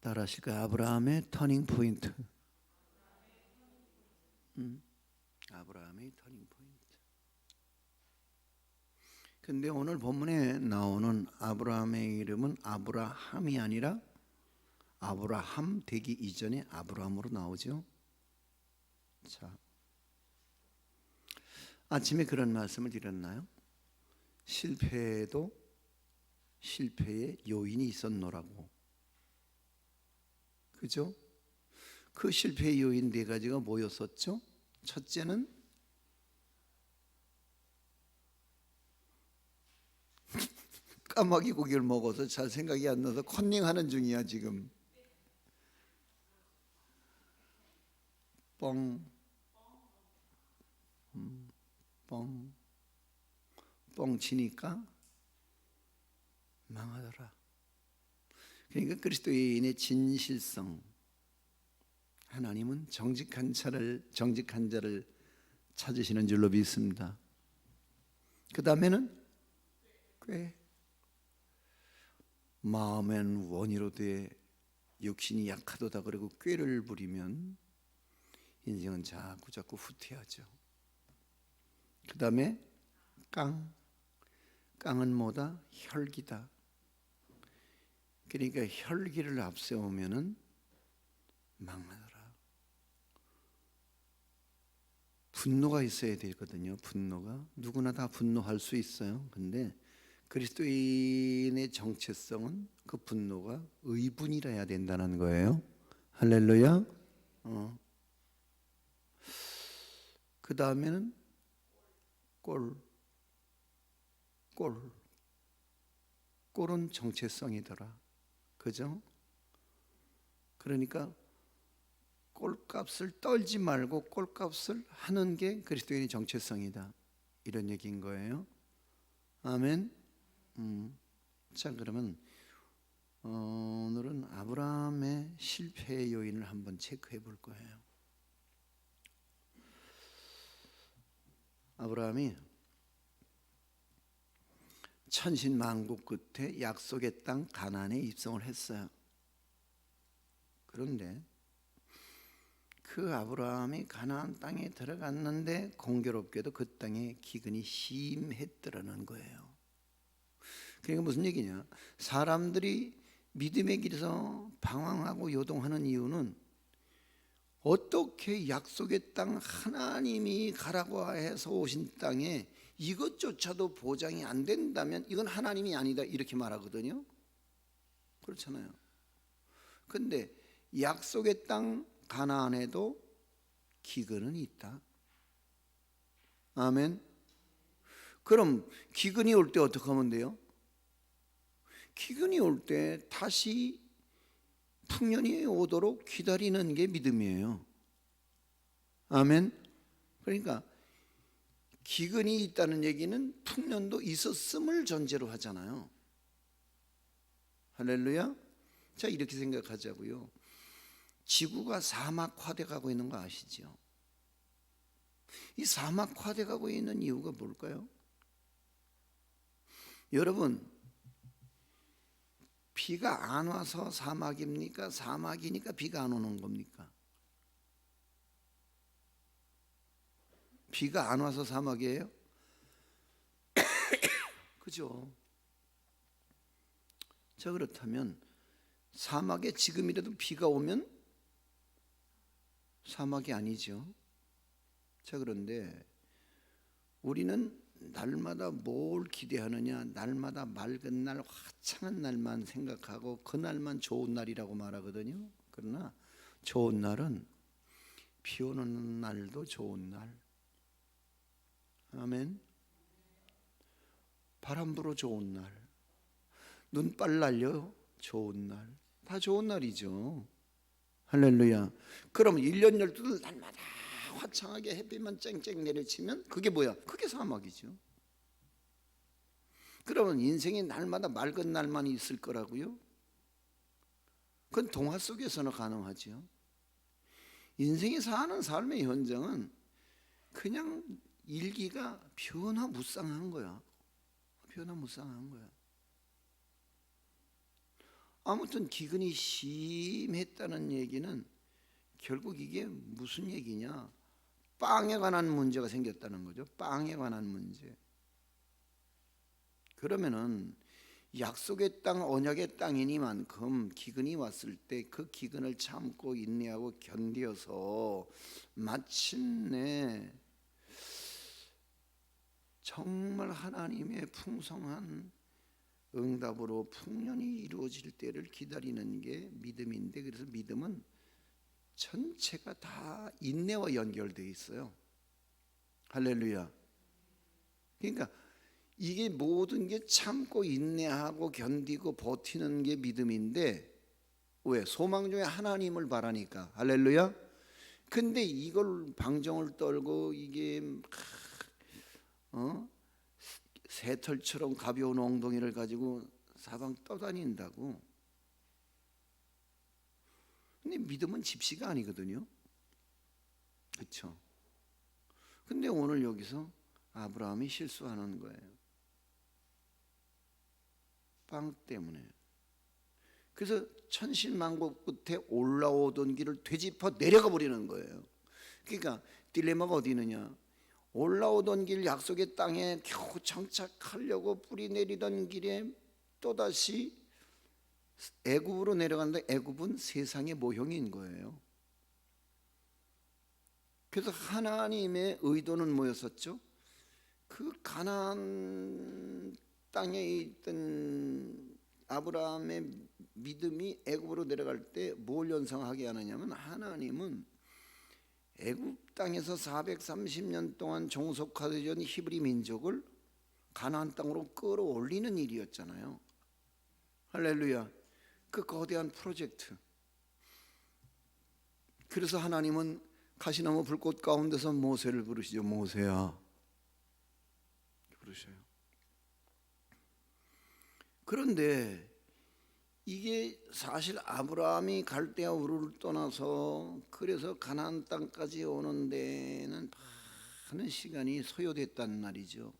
따라 하실까요? 아브라함의 터닝 포인트. 아브라함의 터닝 포인트. 근데 오늘 본문에 나오는 아브라함의 이름은 아브라함이 아니라 아브라함 되기 이전에 아브라함으로 나오죠. 자, 아침에 그런 말씀을 드렸나요? 실패에도 실패의 요인이 있었노라고. 그죠? 그 실패의 요인 네 가지가 뭐였었죠? 첫째는 까마귀 고기를 먹어서 잘 생각이 안 나서 컨닝하는 중이야 지금. 뻥, 뻥, 뻥 치니까 망하더라. 그러니까 그리스도인의 진실성, 하나님은 정직한 자를 찾으시는 줄로 믿습니다. 그 다음에는 꽤 마음엔 원이로되 육신이 약하도다 그리고 꾀를 부리면 인생은 자꾸 후퇴하죠. 그 다음에 깡은 뭐다? 혈기다. 그러니까 혈기를 앞세우면은 망하더라. 분노가 있어야 되거든요. 분노가 누구나 다 분노할 수 있어요. 근데 그리스도인의 정체성은 그 분노가 의분이라야 된다는 거예요. 할렐루야. 그 다음에는 꼴은 정체성이더라. 그죠? 그러니까 꼴값을 떨지 말고 꼴값을 하는 게 그리스도인의 정체성이다. 이런 얘기인 거예요. 아멘. 자, 그러면 오늘은 아브라함의 실패의 요인을 한번 체크해 볼 거예요. 아브라함이 천신만고 끝에 약속의 땅 가나안에 입성을 했어요. 그런데 그 아브라함이 가나안 땅에 들어갔는데 공교롭게도 그 땅에 기근이 심했더라는 거예요. 그러니까 무슨 얘기냐? 사람들이 믿음의 길에서 방황하고 요동하는 이유는 어떻게 약속의 땅 하나님이 가라고 해서 오신 땅에 이것조차도 보장이 안 된다면 이건 하나님이 아니다 이렇게 말하거든요. 그렇잖아요. 근데 약속의 땅 가나안에도 기근은 있다. 아멘. 그럼 기근이 올 때 어떻게 하면 돼요? 기근이 올 때 다시 풍년이 오도록 기다리는 게 믿음이에요. 아멘. 그러니까 기근이 있다는 얘기는 풍년도 있었음을 전제로 하잖아요. 할렐루야. 자, 이렇게 생각하자고요. 지구가 사막화돼 가고 있는 거 아시죠? 이 사막화돼 가고 있는 이유가 뭘까요? 여러분, 비가 안 와서 사막입니까? 사막이니까 비가 안 오는 겁니까? 비가 안 와서 사막이에요? 그죠? 자, 그렇다면 사막에 지금이라도 비가 오면 사막이 아니죠. 자, 그런데 우리는 날마다 뭘 기대하느냐? 날마다 맑은 날, 화창한 날만 생각하고 그날만 좋은 날이라고 말하거든요. 그러나 좋은 날은 비 오는 날도 좋은 날. 아멘. 바람 불어 좋은 날, 눈발 날려 좋은 날, 다 좋은 날이죠. 할렐루야. 그러면 1년 12달 날마다 화창하게 햇빛만 쨍쨍 내리치면 그게 뭐야? 그게 사막이죠. 그러면 인생이 날마다 맑은 날만 있을 거라고요? 그건 동화 속에서는 가능하죠. 인생이 사는 삶의 현장은 그냥 일기가 변화무쌍한 거야. 변화무쌍한 거야. 아무튼 기근이 심했다는 얘기는 결국 이게 무슨 얘기냐? 빵에 관한 문제가 생겼다는 거죠. 빵에 관한 문제. 그러면은 약속의 땅, 언약의 땅이니만큼 기근이 왔을 때 그 기근을 참고 인내하고 견디어서 마침내 정말 하나님의 풍성한 응답으로 풍년이 이루어질 때를 기다리는 게 믿음인데, 그래서 믿음은 전체가 다 인내와 연결되어 있어요. 할렐루야. 그러니까 이게 모든 게 참고 인내하고 견디고 버티는 게 믿음인데, 왜? 소망 중에 하나님을 바라니까. 할렐루야. 근데 이걸 방정을 떨고 이게 새털처럼 가벼운 엉덩이를 가지고 사방 떠다닌다고. 근데 믿음은 집시가 아니거든요. 그렇죠? 근데 오늘 여기서 아브라함이 실수하는 거예요. 빵 때문에. 그래서 천신만고 끝에 올라오던 길을 되짚어 내려가 버리는 거예요. 그러니까 딜레마가 어디 있느냐? 올라오던 길 약속의 땅에 겨우 정착하려고 뿌리 내리던 길에 또다시 애굽으로 내려갔는데, 애굽은 세상의 모형인 거예요. 그래서 하나님의 의도는 뭐였었죠? 그 가나안 땅에 있던 아브라함의 믿음이 애굽으로 내려갈 때 뭘 연상하게 하느냐면, 하나님은 애굽 땅에서 430년 동안 종속화되던 히브리 민족을 가나안 땅으로 끌어올리는 일이었잖아요. 할렐루야. 그 거대한 프로젝트. 그래서 하나님은 가시나무 불꽃 가운데서 모세를 부르시죠. 모세야 부르셔요. 그런데 이게 사실 아브라함이 갈대아 우르를 떠나서 그래서 가나안 땅까지 오는 데는 많은 시간이 소요됐단 말이죠.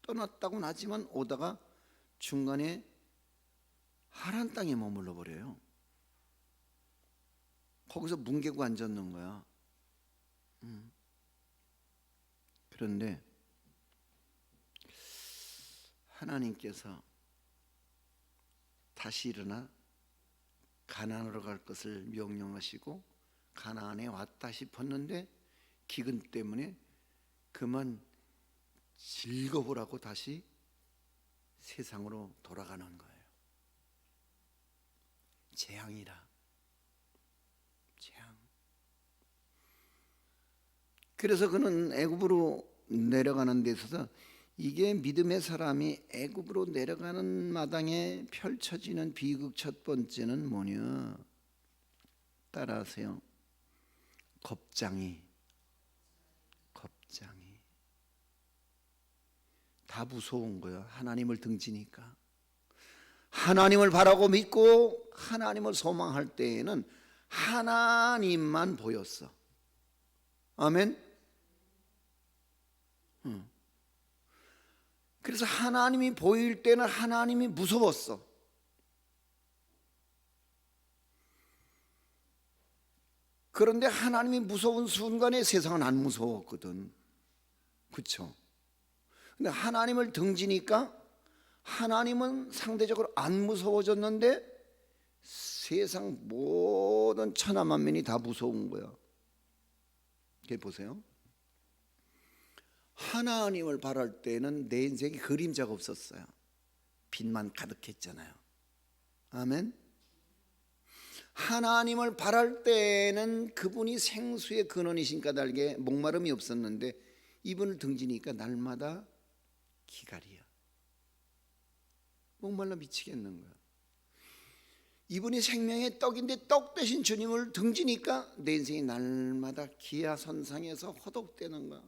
떠났다고는 하지만 오다가 중간에 하란 땅에 머물러 버려요. 거기서 뭉개고 앉았는 거야. 그런데 하나님께서 다시 일어나 가나안으로 갈 것을 명령하시고 가나안에 왔다 싶었는데, 기근 때문에 그만 즐거우라고 다시 세상으로 돌아가는 거예요. 재앙이라. 재앙. 그래서 그는 애굽으로 내려가는 데 있어서, 이게 믿음의 사람이 애굽으로 내려가는 마당에 펼쳐지는 비극 첫 번째는 뭐냐? 따라하세요. 겁장이. 다 무서운 거예요. 하나님을 등지니까. 하나님을 바라고 믿고 하나님을 소망할 때에는 하나님만 보였어. 아멘. 그래서 하나님이 보일 때는 하나님이 무서웠어. 그런데 하나님이 무서운 순간에 세상은 안 무서웠거든. 그렇죠? 근데 하나님을 등지니까 하나님은 상대적으로 안 무서워졌는데 세상 모든 천하만민이 다 무서운 거야. 이렇게 보세요. 하나님을 바랄 때는 내 인생에 그림자가 없었어요. 빛만 가득했잖아요. 아멘. 하나님을 바랄 때는 그분이 생수의 근원이신 까닭에 목마름이 없었는데, 이분을 등지니까 날마다 기갈이야. 목말라 미치겠는 거야. 이분이 생명의 떡인데 떡 대신 주님을 등지니까 내 인생이 날마다 기하선상에서 허덕대는 거야.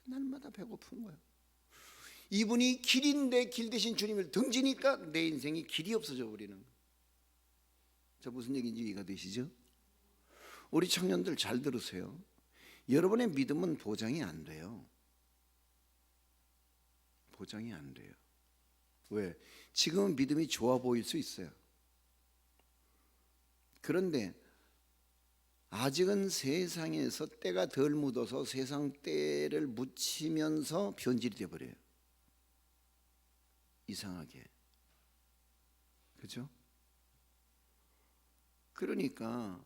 날마다 배고픈 거야. 이분이 길인데 길 대신 주님을 등지니까 내 인생이 길이 없어져 버리는 거야. 자, 무슨 얘기인지 이해가 되시죠? 우리 청년들 잘 들으세요. 여러분의 믿음은 보장이 안 돼요. 보장이 안 돼요. 왜? 지금은 믿음이 좋아 보일 수 있어요. 그런데 아직은 세상에서 때가 덜 묻어서 세상 때를 묻히면서 변질이 돼버려요. 이상하게. 그죠? 그러니까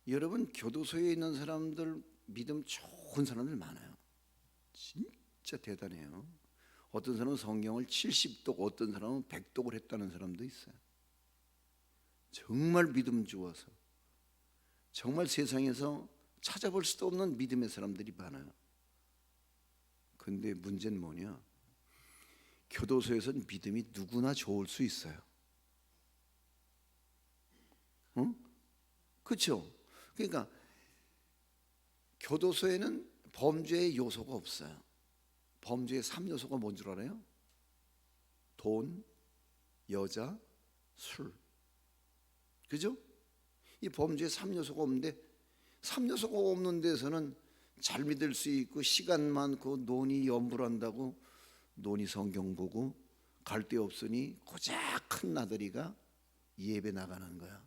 여러분, 교도소에 있는 사람들 믿음 좋은 사람들 많아요. 진짜 대단해요. 어떤 사람은 성경을 70독, 어떤 사람은 100독을 했다는 사람도 있어요. 정말 믿음 좋아서, 정말 세상에서 찾아볼 수도 없는 믿음의 사람들이 많아요. 근데 문제는 뭐냐? 교도소에서는 믿음이 누구나 좋을 수 있어요. 응? 그렇죠? 그러니까 교도소에는 범죄의 요소가 없어요. 범죄의 3요소가 뭔 줄 알아요? 돈, 여자, 술. 그죠? 이 범죄의 3요소가 없는데, 3요소가 없는 데서는 잘 믿을 수 있고 시간 많고 논이 염불한다고 논이 성경 보고 갈 데 없으니 고작 큰 나들이가 예배 나가는 거야.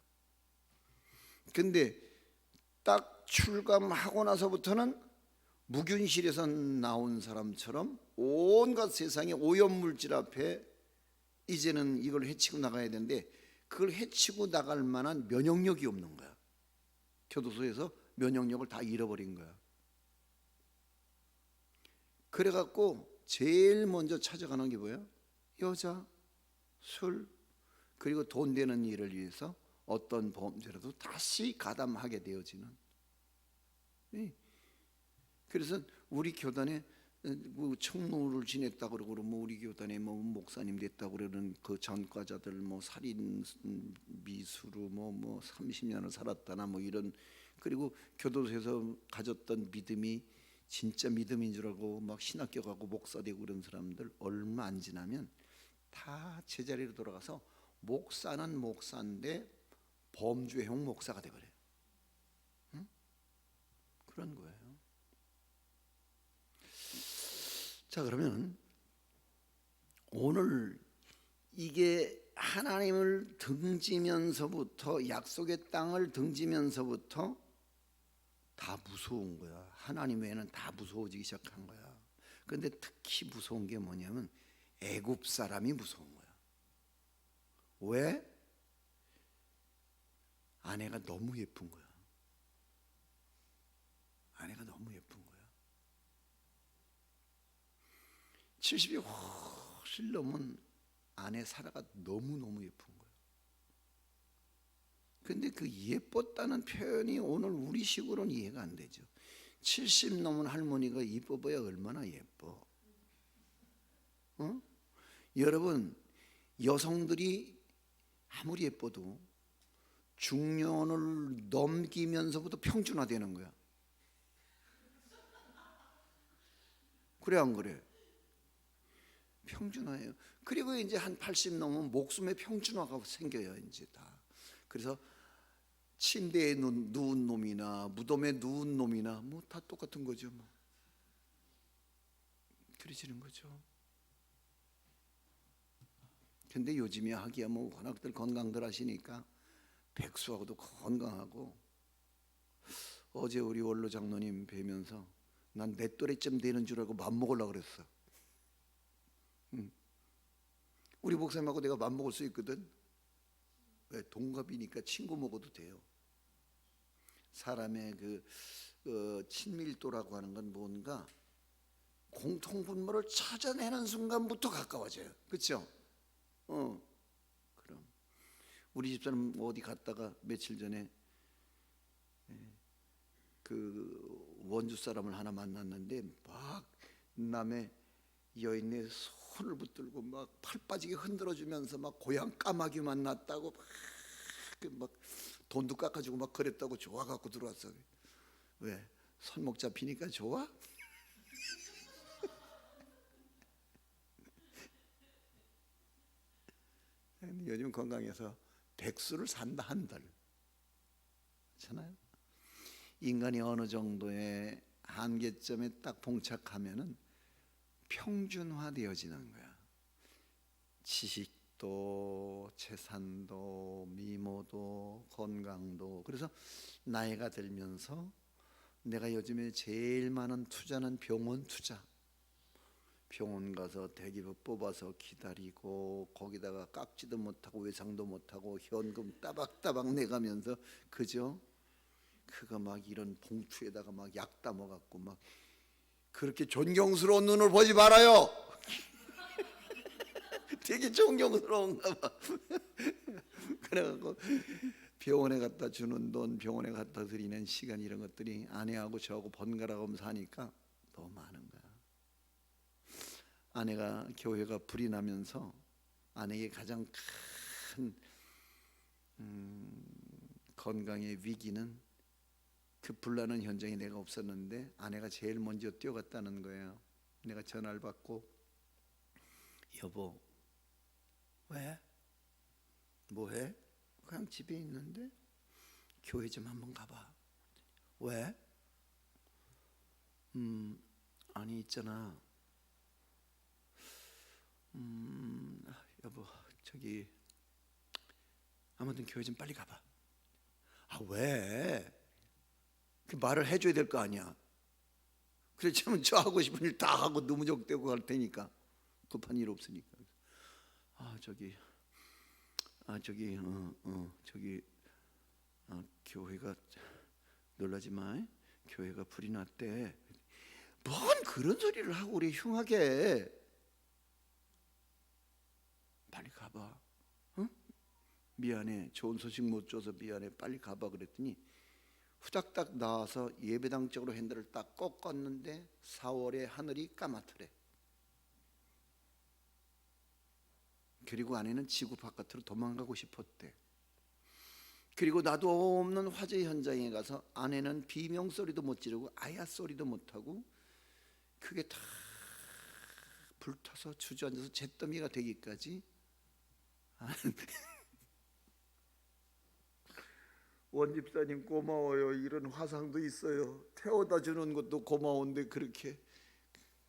근데 딱 출감하고 나서부터는 무균실에서 나온 사람처럼 온갖 세상의 오염물질 앞에 이제는 이걸 해치고 나가야 되는데, 그걸 해치고 나갈 만한 면역력이 없는 거야. 교도소에서 면역력을 다 잃어버린 거야. 그래갖고 제일 먼저 찾아가는 게 뭐야? 여자, 술, 그리고 돈 되는 일을 위해서 어떤 범죄라도 다시 가담하게 되어지는. 그래서 우리 교단에 뭐 청문을 지냈다고 그러고, 뭐 우리 교단에 뭐 목사님 됐다고 그러는 그 전과자들, 뭐 살인 미수로 뭐 30년을 살았다나 뭐 이런, 그리고 교도소에서 가졌던 믿음이 진짜 믿음인 줄 알고 막 신학교 가고 목사 되고 그런 사람들 얼마 안 지나면 다 제자리로 돌아가서 목사는 목사인데 범죄형 목사가 돼버려요. 응? 그런 거예요. 자, 그러면 오늘 이게 하나님을 등지면서부터, 약속의 땅을 등지면서부터 다 무서운 거야. 하나님 외에는 다 무서워지기 시작한 거야. 그런데 특히 무서운 게 뭐냐면 애굽 사람이 무서운 거야. 왜? 아내가 너무 예쁜 거야. 아내가 너무 예쁜 거야. 70이 훨씬 넘은 아내 사라가 너무너무 예쁜 거야. 근데 그 예뻤다는 표현이 오늘 우리식으로는 이해가 안 되죠. 70 넘은 할머니가 이뻐 보야 얼마나 예뻐. 여러분, 여성들이 아무리 예뻐도 중년을 넘기면서부터 평준화되는 거야. 그래 안 그래? 평준화예요. 그리고 이제 한 80 넘으면 목숨에 평준화가 생겨요, 이제 다. 그래서 침대에 누운 놈이나 무덤에 누운 놈이나 뭐 다 똑같은 거죠, 뭐. 그러지는 거죠. 근데 요즘에 하기야 뭐 워낙들 건강들 하시니까 백수하고도 건강하고. 어제 우리 원로 장로님 뵈면서 난 내 또래쯤 되는 줄 알고 맘먹으려고 그랬어. 우리 목사님하고 내가 맘먹을 수 있거든. 왜? 동갑이니까 친구 먹어도 돼요. 사람의 그 친밀도라고 하는 건 뭔가 공통분모를 찾아내는 순간부터 가까워져요. 그렇죠? 그럼 우리 집사람 어디 갔다가 며칠 전에 그 원주 사람을 하나 만났는데 막 남의 여인의 손을 붙들고 막 팔 빠지게 흔들어주면서 막 고향 까마귀 만났다고 막 돈도 깎아주고 막 그랬다고 좋아갖고 들어왔어. 왜? 손목 잡히니까 좋아? 요즘 건강해서 백수를 산다 한들. 그렇잖아요. 인간이 어느 정도의 한계점에 딱 봉착하면은 평준화되어지는 거야. 지식도 집도 재산도 미모도 건강도. 그래서 나이가 들면서 내가 요즘에 제일 많은 투자는 병원 투자. 병원 가서 대기부 뽑아서 기다리고 거기다가 깎지도 못하고 외상도 못하고 현금 따박따박 내가면서, 그죠? 그거 막 이런 봉투에다가 막 약 담아갖고 막, 그렇게 존경스러운 눈을 보지 말아요. 되게 존경스러운가 봐. 그래갖고 병원에 갖다 주는 돈, 병원에 갖다 드리는 시간, 이런 것들이 아내하고 저하고 번갈아 가면서 하니까 너무 많은 거야. 아내가 교회가 불이 나면서 아내에게 가장 큰 건강의 위기는, 그 불나는 현장에 내가 없었는데 아내가 제일 먼저 뛰어갔다는 거예요. 내가 전화를 받고, 여보, 왜? 뭐해? 그냥 집에 있는데 교회 좀 한번 가봐. 왜? 아니 있잖아, 여보, 저기 아무튼 교회 좀 빨리 가봐. 아, 왜? 그 말을 해줘야 될 거 아니야. 그렇지만 저 하고 싶은 일 다 하고 누무적대고 갈 테니까, 급한 일 없으니까. 저기 교회가, 놀라지 마, 교회가 불이 났대. 뭔 그런 소리를 하고 우리 흉하게. 빨리 가봐. 응? 미안해, 좋은 소식 못 줘서 미안해, 빨리 가봐. 그랬더니 후닥닥 나와서 예배당 쪽으로 핸들을 딱 꺾었는데 4월에 하늘이 까맣더래. 그리고 아내는 지구 바깥으로 도망가고 싶었대. 그리고 나도 없는 화재 현장에 가서 아내는 비명소리도 못 지르고 아야 소리도 못하고, 그게 다 불타서 주저앉아서 잿더미가 되기까지. 원집사님 고마워요. 이런 화상도 있어요. 태워다 주는 것도 고마운데 그렇게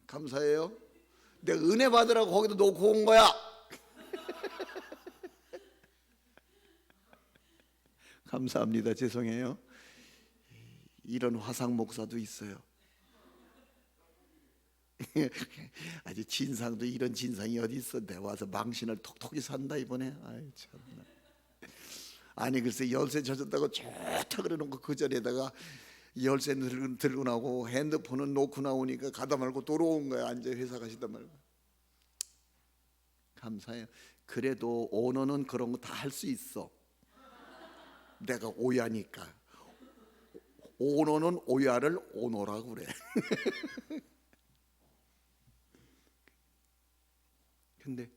감사해요. 내가 은혜 받으라고 거기다 놓고 온 거야. 감사합니다. 죄송해요. 이런 화상 목사도 있어요. 아주 진상도 이런 진상이 어디 있어. 내 와서 망신을 톡톡히 산다 이번에. 아이 참나. 아니 글쎄, 열쇠 젖었다고 좋다 그러놓고 그 자리에다가 열쇠 들고 나오고 핸드폰은 놓고 나오니까 가다 말고 돌아온 거야. 앉아 회사 가시다 말고. 감사해요. 그래도 오너는 그런 거 다 할 수 있어. 내가 오야니까. 오너는 오야를 오너라고 그래. 근데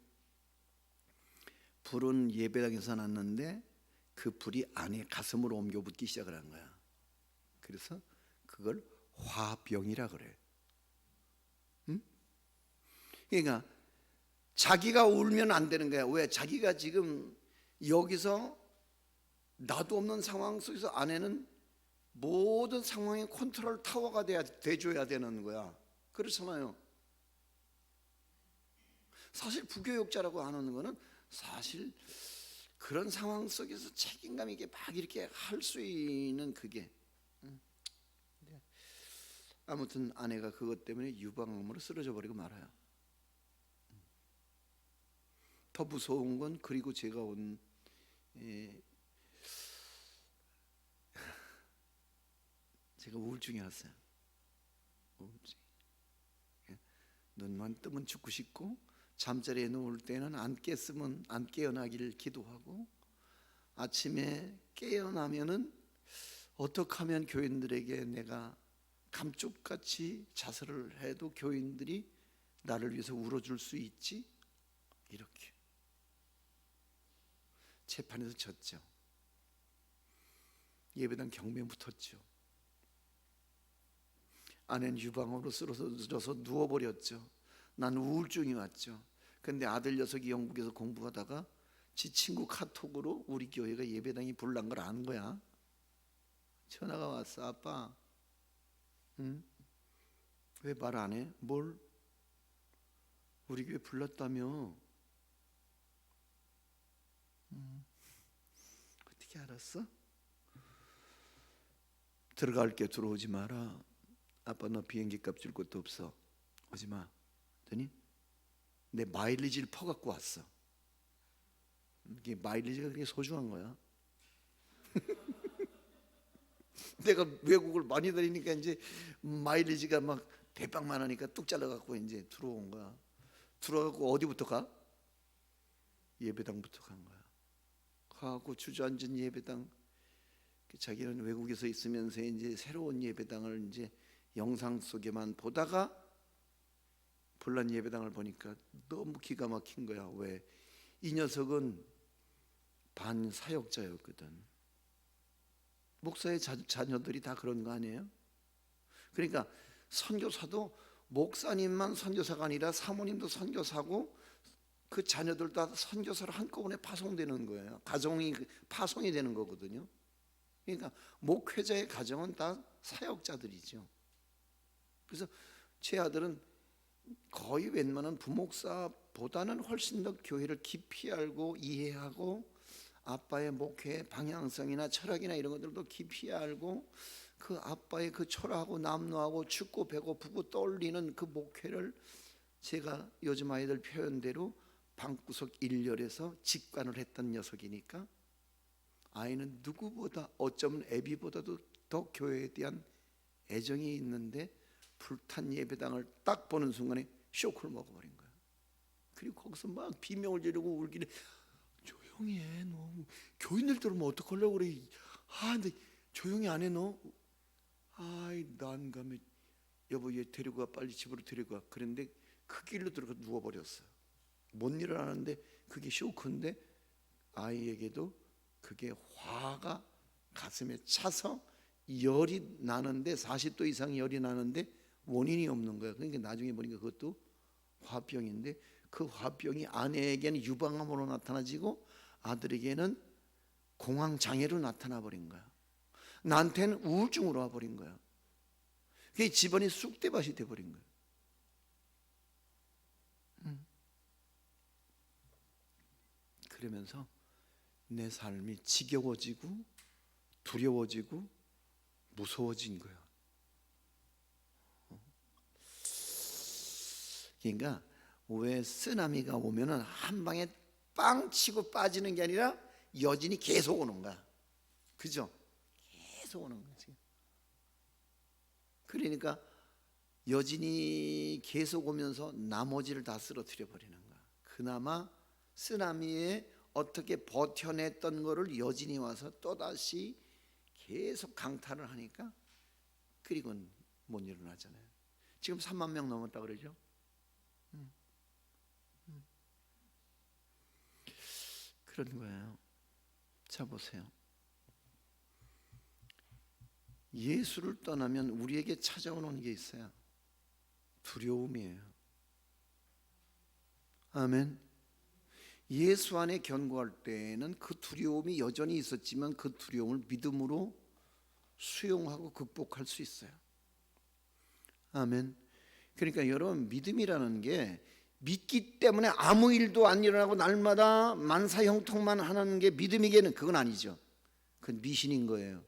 불은 예배당에서 났는데 그 불이 아내 가슴으로 옮겨 붙기 시작을 한 거야. 그래서 그걸 화병이라 그래. 응? 그러니까 자기가 울면 안 되는 거야. 왜? 자기가 지금 여기서 나도 없는 상황 속에서 아내는 모든 상황의 컨트롤 타워가 돼줘야 되는 거야. 그렇잖아요. 사실 부교육자라고 하는 거는 사실 그런 상황 속에서 책임감 있게 막 이렇게 할 수 있는 그게. 아무튼 아내가 그것 때문에 유방암으로 쓰러져 버리고 말아요. 더 무서운 건, 그리고 제가 온 제가 우울증이 왔어요. 우울증. 눈만 뜨면 죽고 싶고, 잠자리에 누울 때는 안 깼으면 안 깨어나기를 기도하고, 아침에 깨어나면은 어떻게 하면 교인들에게 내가 감쪽같이 자살을 해도 교인들이 나를 위해서 울어줄 수 있지? 이렇게. 재판에서 졌죠. 예배당 경매 붙었죠. 아내는 유방으로 쓰러져서 누워버렸죠. 난 우울증이 왔죠. 근데 아들 녀석이 영국에서 공부하다가 지 친구 카톡으로 우리 교회가 예배당이 불난 걸 아는 거야. 전화가 왔어. 아빠, 응? 왜 말 안 해? 뭘? 우리 교회 불났다며. 어떻게 알았어? 들어갈게, 들어오지 마라. 아빠 너 비행기 값 줄 것도 없어, 오지 마. 그랬더니 내 마일리지를 퍼갖고 왔어. 이게 마일리지가 그렇게 소중한 거야. 내가 외국을 많이 다니니까 이제 마일리지가 막 대빵만 하니까 뚝 잘라갖고 이제 들어온 거야. 들어가고 어디부터 가? 예배당부터 간 거야. 가고 주저앉은 예배당. 자기는 외국에서 있으면서 이제 새로운 예배당을 이제 영상 속에만 보다가 불난 예배당을 보니까 너무 기가 막힌 거야. 왜? 이 녀석은 반사역자였거든. 목사의 자녀들이 다 그런 거 아니에요? 그러니까 선교사도 목사님만 선교사가 아니라 사모님도 선교사고 그 자녀들 다 선교사로 한꺼번에 파송되는 거예요. 가정이 파송이 되는 거거든요. 그러니까 목회자의 가정은 다 사역자들이죠. 그래서 제 아들은 거의 웬만한 부목사보다는 훨씬 더 교회를 깊이 알고 이해하고 아빠의 목회의 방향성이나 철학이나 이런 것들도 깊이 알고 그 아빠의 그 초라하고 남루하고 춥고 배고프고 떨리는 그 목회를 제가 요즘 아이들 표현대로 방구석 일렬에서 직관을 했던 녀석이니까 아이는 누구보다 어쩌면 애비보다도 더 교회에 대한 애정이 있는데 불탄 예배당을 딱 보는 순간에 쇼크를 먹어버린 거야. 그리고 거기서 막 비명을 지르고 울기를 조용히 해 너. 교인들 들으면 어떡하려고 그래. 근데 조용히 안 해 너. 아이 난감해. 여보 얘 데리고 가 빨리 집으로 데리고 가. 그런데 그 길로 들어가 누워버렸어. 못 일어나는데 그게 쇼크인데 아이에게도 그게 화가 가슴에 차서 열이 나는데 40도 이상 열이 나는데 원인이 없는 거야. 그러니까 나중에 보니까 그것도 화병인데 그 화병이 아내에게는 유방암으로 나타나지고 아들에게는 공황장애로 나타나 버린 거야. 나한테는 우울증으로 와버린 거야. 그게 집안이 쑥대밭이 돼버린 거야. 그러면서 내 삶이 지겨워지고 두려워지고 무서워진 거야. 그러니까 왜 쓰나미가 오면은 한 방에 빵 치고 빠지는 게 아니라 여진이 계속 오는 거야. 그죠? 계속 오는 거지. 그러니까 여진이 계속 오면서 나머지를 다 쓰러뜨려 버리는 거야. 그나마 쓰나미에 어떻게 버텨냈던 거를 여진이 와서 또다시 계속 강탈을 하니까 그리고는 못 일어나잖아요. 지금 3만 명 넘었다 그러죠. 그런 거예요. 자 보세요. 예수를 떠나면 우리에게 찾아오는 게 있어요. 두려움이에요. 아멘. 예수 안에 견고할 때에는 그 두려움이 여전히 있었지만 그 두려움을 믿음으로 수용하고 극복할 수 있어요. 아멘. 그러니까 여러분 믿음이라는 게 믿기 때문에 아무 일도 안 일어나고 날마다 만사형통만 하는 게 믿음이게는 그건 아니죠. 그건 미신인 거예요.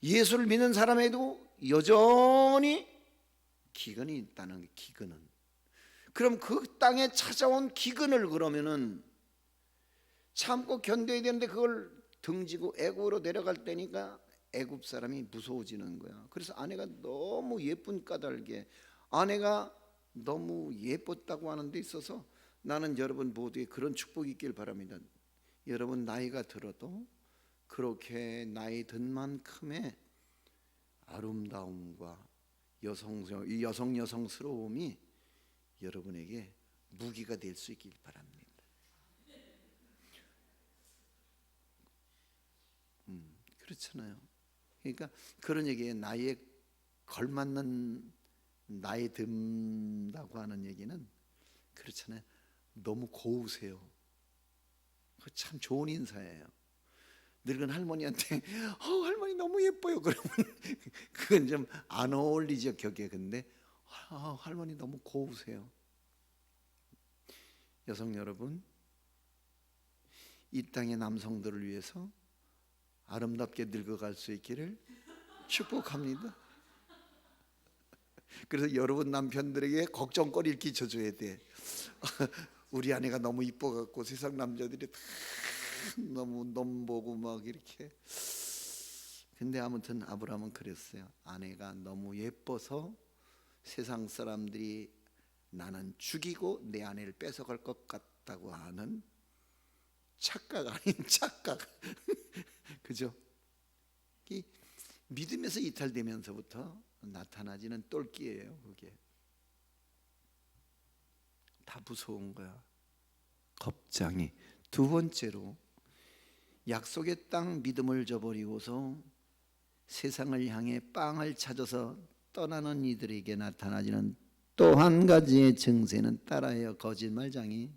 예수를 믿는 사람에도 여전히 기근이 있다는 게 기근은. 그럼 그 땅에 찾아온 기근을 그러면은 참고 견뎌야 되는데 그걸 등지고 애굽으로 내려갈 때니까 애굽 사람이 무서워지는 거야. 그래서 아내가 너무 예쁜 까닭에 아내가 너무 예뻤다고 하는 데 있어서 나는 여러분 모두에 그런 축복이 있길 바랍니다. 여러분 나이가 들어도 그렇게 나이 든 만큼의 아름다움과 여성스러움이 여러분에게 무기가 될 수 있길 바랍니다. 그렇잖아요. 그러니까 그런 얘기에 나이에 걸맞는 나이 든다고 하는 얘기는 그렇잖아요. 너무 고우세요. 그 참 좋은 인사예요. 늙은 할머니한테 할머니 너무 예뻐요 그러면 그건 좀 안 어울리죠 격에. 근데 할머니 너무 고우세요. 여성 여러분, 이 땅의 남성들을 위해서 아름답게 늙어갈 수 있기를 축복합니다. 그래서 여러분 남편들에게 걱정거리를 끼쳐줘야 돼. 우리 아내가 너무 이뻐갖고 세상 남자들이 다 너무 넘보고 막 이렇게. 근데 아무튼 아브라함은 그랬어요. 아내가 너무 예뻐서 세상 사람들이 나는 죽이고 내 아내를 뺏어갈 것 같다고 하는 착각 아닌 착각. 그죠? 이 믿음에서 이탈되면서부터 나타나지는 똘끼예요. 그게 다 무서운 거야. 겁장이. 두 번째로 약속의 땅 믿음을 저버리고서 세상을 향해 빵을 찾아서 떠나는 이들에게 나타나지는 또 한 가지의 증세는 따라해요. 거짓말장이.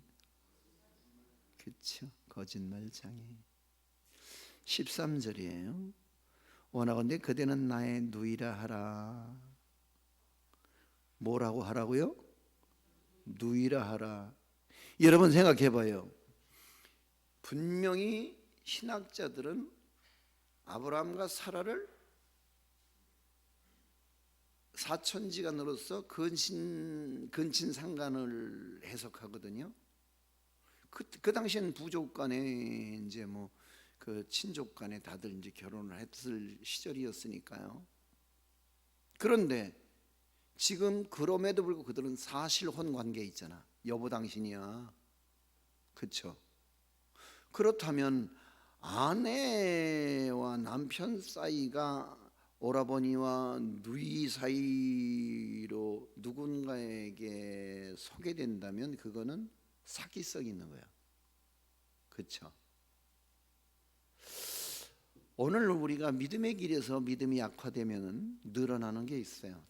그렇죠. 거짓말장이. 13절이에요. 원하건대 그대는 나의 누이라 하라. 뭐라고 하라고요? 누이라 하라. 여러분 생각해 봐요. 분명히 신학자들은 아브라함과 사라를 사천지간으로서 근친상간을 해석하거든요. 그 당시에는 부족 간에 이제 뭐 그 친족 간에 다들 이제 결혼을 했을 시절이었으니까요. 그런데 지금 그럼에도 불구하고 그들은 사실혼 관계에 있잖아. 여보 당신이야. 그렇죠? 그렇다면 아내와 남편 사이가 오라버니와 누이 사이로 누군가에게 소개된다면 그거는 사기성이 있는 거야. 그렇죠? 오늘 우리가 믿음의 길에서 믿음이 약화되면 늘어나는 게 있어요.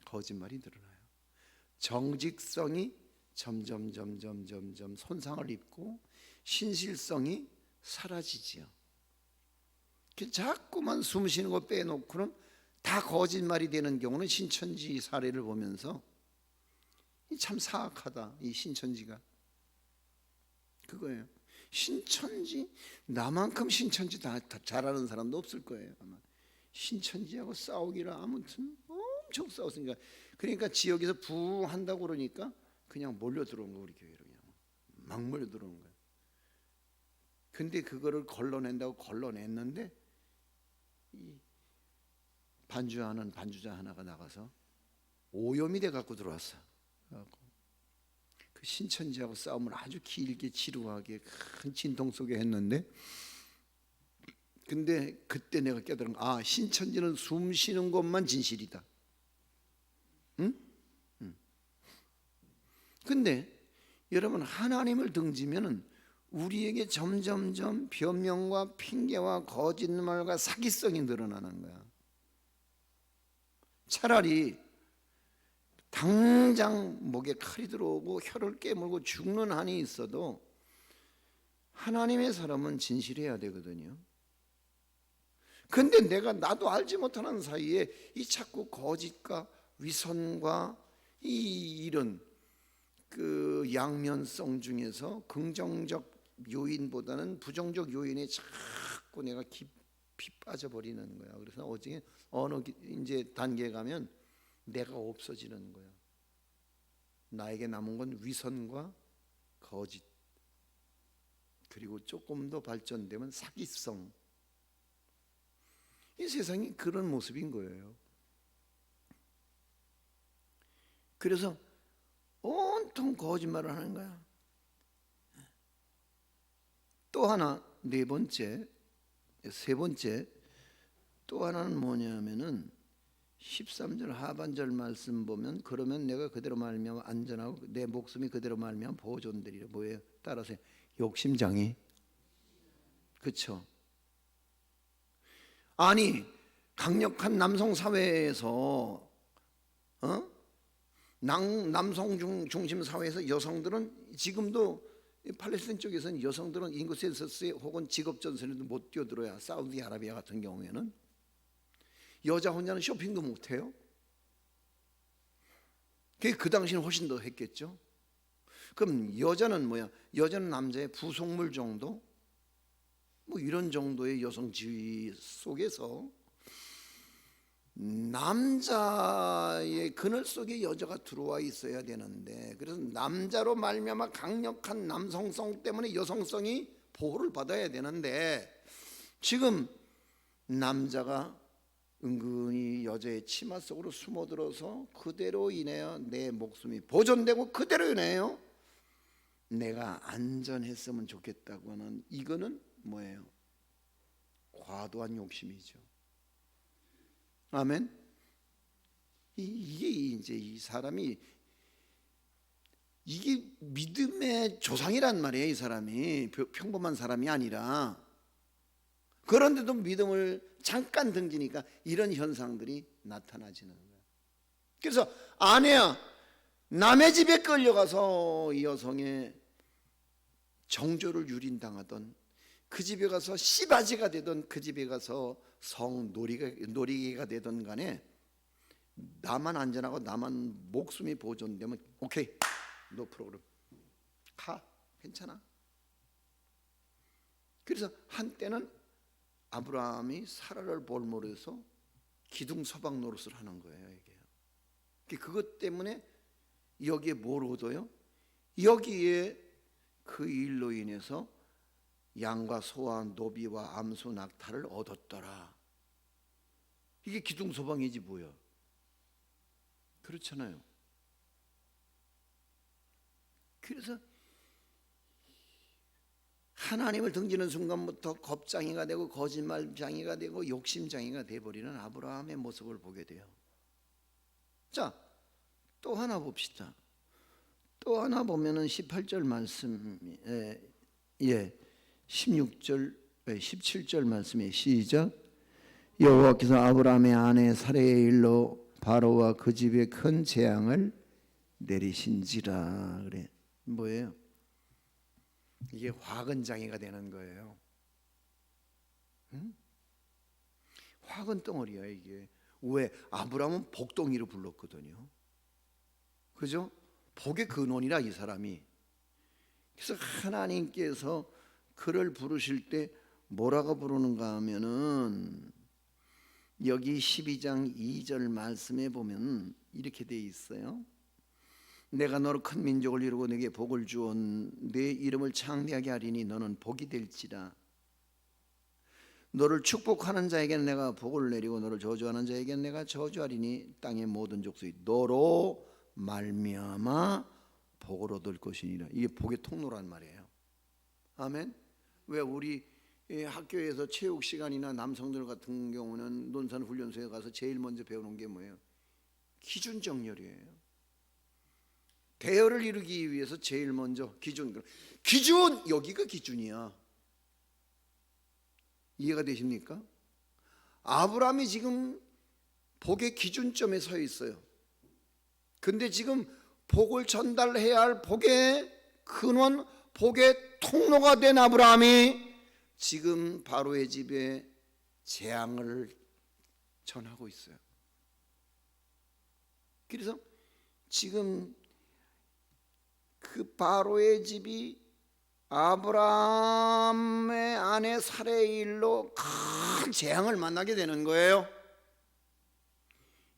거짓말이 늘어나요. 정직성이 점점 손상을 입고 신실성이 사라지지요. 자꾸만 숨 쉬는 거 빼놓고는 다 거짓말이 되는 경우는 신천지 사례를 보면서 참 사악하다. 이 신천지가 그거예요. 신천지, 나만큼 신천지 다 잘하는 사람도 없을 거예요. 아마 신천지하고 싸우기라 아무튼 엄청 싸웠으니까. 그러니까 지역에서 부한다고 그러니까 그냥 몰려 들어온 거, 우리 교회로 그냥 막 몰려 들어온 거예요. 근데 그거를 걸러낸다고 걸러냈는데 이 반주하는 반주자 하나가 나가서 오염이 돼 갖고 들어왔어. 그 신천지하고 싸움을 아주 길게 지루하게 큰 진통 속에 했는데, 근데 그때 내가 깨달은 거, 신천지는 숨 쉬는 것만 진실이다. 응? 근데 여러분, 하나님을 등지면은 우리에게 점점점 변명과 핑계와 거짓말과 사기성이 늘어나는 거야. 차라리 당장 목에 칼이 들어오고 혀를 깨물고 죽는 한이 있어도 하나님의 사람은 진실해야 되거든요. 근데 나도 알지 못하는 사이에 이 자꾸 거짓과 위선과 이런 그 양면성 중에서 긍정적 요인보다는 부정적 요인에 자꾸 내가 깊이 빠져버리는 거야. 그래서 어느 이제 단계에 가면 내가 없어지는 거야. 나에게 남은 건 위선과 거짓, 그리고 조금 더 발전되면 사기성. 이 세상이 그런 모습인 거예요. 그래서 온통 거짓말을 하는 거야. 또 하나, 세 번째 또 하나는 뭐냐면은 13절 하반절 말씀 보면, 그러면 내가 그대로 말미암아 안전하고 내 목숨이 그대로 말미암아 보존되리라. 뭐예요? 따라서 욕심장이. 그렇죠? 아니, 강력한 남성 사회에서 남성 중심 사회에서 여성들은 지금도 팔레스타인 쪽에서는 여성들은 인구 센서스에 혹은 직업 전선에도 못 뛰어들어야. 사우디아라비아 같은 경우에는 여자 혼자는 쇼핑도 못해요. 그 당시는 훨씬 더 했겠죠. 그럼 여자는 뭐야? 여자는 남자의 부속물 정도? 뭐 이런 정도의 여성지위 속에서 남자의 그늘 속에 여자가 들어와 있어야 되는데, 그래서 남자로 말미암아 강력한 남성성 때문에 여성성이 보호를 받아야 되는데, 지금 남자가 은근히 여자의 치마 속으로 숨어들어서 그대로 인하여 내 목숨이 보존되고 그대로 인하여 내가 안전했으면 좋겠다고 하는, 이거는 뭐예요? 과도한 욕심이죠. 아멘. 이게 이제 이 사람이, 이게 믿음의 조상이란 말이에요. 이 사람이 평범한 사람이 아니라. 그런데도 믿음을 잠깐 등지니까 이런 현상들이 나타나지는 거예요. 그래서 아내야 남의 집에 끌려가서 이 여성의 정조를 유린당하던, 그 집에 가서 씨바지가 되던, 그 집에 가서 놀이개가 되던 간에 나만 안전하고 나만 목숨이 보존되면 오케이, 너 프로그램 가, 괜찮아. 그래서 한때는 아브라함이 사라를 볼모로해서 기둥서방 노릇을 하는 거예요. 이게 그것 때문에 여기에 뭘 얻어요? 여기에 그 일로 인해서 양과 소와 노비와 암소 낙타를 얻었더라. 이게 기둥서방이지 뭐야. 그렇잖아요. 그래서 하나님을 등지는 순간부터 겁장이가 되고 거짓말장이가 되고 욕심장이가 돼버리는 아브라함의 모습을 보게 돼요. 자, 또 하나 봅시다. 또 하나 보면은 18절 말씀, 16절, 17절 말씀에 시작. 여호와께서 아브라함의 아내 사레의 일로 바로와 그 집에 큰 재앙을 내리신지라. 그래. 뭐예요? 이게 화근장애가 되는 거예요. 응? 화근 덩어리야 이게. 왜? 아브라함은 복덩이로 불렀거든요. 그죠? 복의 근원이라 이 사람이. 그래서 하나님께서 그를 부르실 때 뭐라고 부르는가 하면은 여기 12장 2절 말씀에 보면 이렇게 돼 있어요. 내가 너로 큰 민족을 이루고 네게 복을 주온 네 이름을 창대하게 하리니 너는 복이 될지라. 너를 축복하는 자에게는 내가 복을 내리고 너를 저주하는 자에게는 내가 저주하리니 땅의 모든 족속이 너로 말미암아 복을 얻을 것이니라. 이게 복의 통로란 말이에요. 아멘. 왜 우리 학교에서 체육 시간이나 남성들 같은 경우는 논산훈련소에 가서 제일 먼저 배우는 게 뭐예요? 기준 정렬이에요. 대열을 이루기 위해서 제일 먼저 기준, 여기가 기준이야. 이해가 되십니까? 아브라함이 지금 복의 기준점에 서 있어요. 근데 지금 복을 전달해야 할 복의 근원, 복의 통로가 된 아브라함이 지금 바로의 집에 재앙을 전하고 있어요. 그래서 지금 그 바로의 집이 아브라함의 아내 사레의 일로 큰 재앙을 만나게 되는 거예요.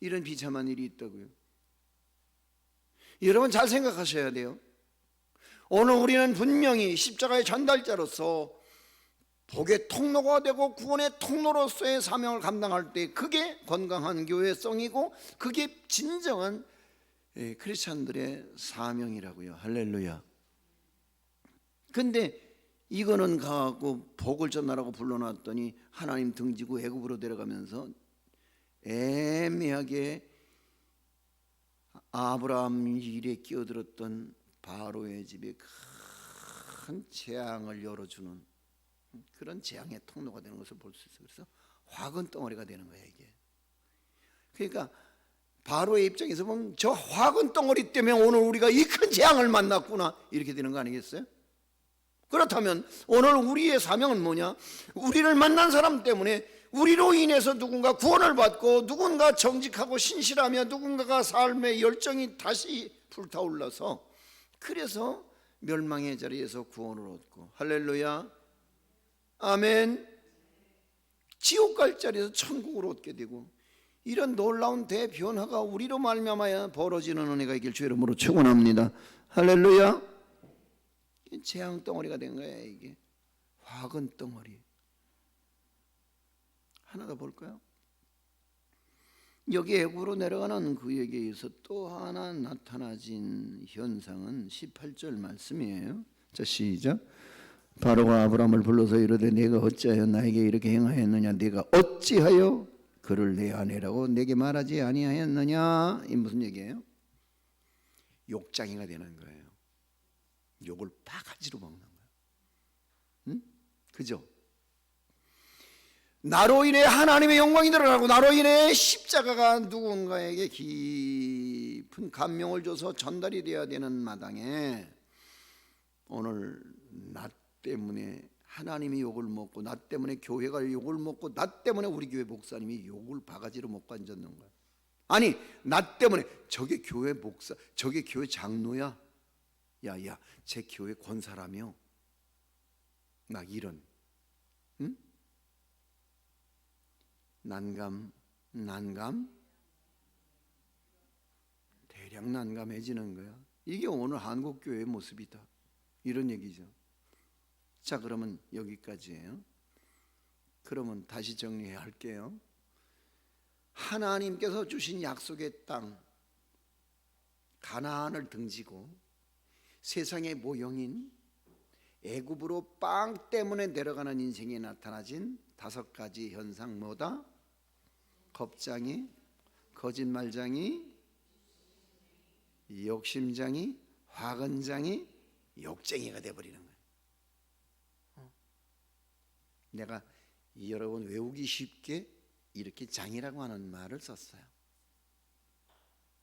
이런 비참한 일이 있다고요. 여러분 잘 생각하셔야 돼요. 오늘 우리는 분명히 십자가의 전달자로서 복의 통로가 되고 구원의 통로로서의 사명을 감당할 때 그게 건강한 교회성이고 그게 진정한 크리스찬들의 사명이라고요. 할렐루야. 근데 이거는 가고 복을 전하라고 불러놨더니 하나님 등지고 애굽으로 데려가면서 애매하게 아브라함 일에 끼어들었던 바로의 집에 큰 재앙을 열어주는 그런 재앙의 통로가 되는 것을 볼 수 있어요. 그래서 화근 덩어리가 되는 거예요 이게. 그러니까 바로의 입장에서 보면 저 화근 덩어리 때문에 오늘 우리가 이 큰 재앙을 만났구나 이렇게 되는 거 아니겠어요? 그렇다면 오늘 우리의 사명은 뭐냐? 우리를 만난 사람 때문에 우리로 인해서 누군가 구원을 받고 누군가 정직하고 신실하며 누군가가 삶의 열정이 다시 불타올라서 그래서 멸망의 자리에서 구원을 얻고, 할렐루야, 아멘. 지옥 갈 자리에서 천국을 얻게 되고, 이런 놀라운 대변화가 우리로 말미암아 벌어지는 은혜가 있길 주 이름으로 축원합니다. 할렐루야. 재앙 덩어리가 된 거예요. 이게 화근 덩어리. 하나 더 볼까요? 여기 애굽으로 내려가는 그에게 의해서 또 하나 나타나진 현상은 18절 말씀이에요. 자, 시작. 바로가 아브라함을 불러서 이르되 내가 어찌하여 나에게 이렇게 행하였느냐, 내가 어찌하여 그를 내 아내라고 내게 말하지 아니하였느냐. 이 무슨 얘기예요? 욕장이가 되는 거예요. 욕을 바가지로 먹는 거예요. 응? 그죠? 나로 인해 하나님의 영광이 드러나고, 나로 인해 십자가가 누군가에게 깊은 감명을 줘서 전달이 되어야 되는 마당에, 오늘 나 때문에 하나님이 욕을 먹고, 나 때문에 교회가 욕을 먹고, 나 때문에 우리 교회 목사님이 욕을 바가지로 먹고 앉았는 거야. 아니, 나 때문에 저게 교회 목사, 저게 교회 장로야, 야야 제 교회 권사라며, 막 이런, 응? 난감 대략 난감해지는 거야. 이게 오늘 한국 교회의 모습이다, 이런 얘기죠. 자, 그러면 여기까지예요. 그러면 다시 정리해 할게요. 하나님께서 주신 약속의 땅 가나안을 등지고 세상의 모형인 애굽으로 빵 때문에 내려가는 인생에 나타나진 5가지 현상, 뭐다? 겁장이, 거짓말장이, 욕심장이, 화근장이, 욕쟁이가 돼버리는 거예요. 내가 여러분 외우기 쉽게 이렇게 장이라고 하는 말을 썼어요.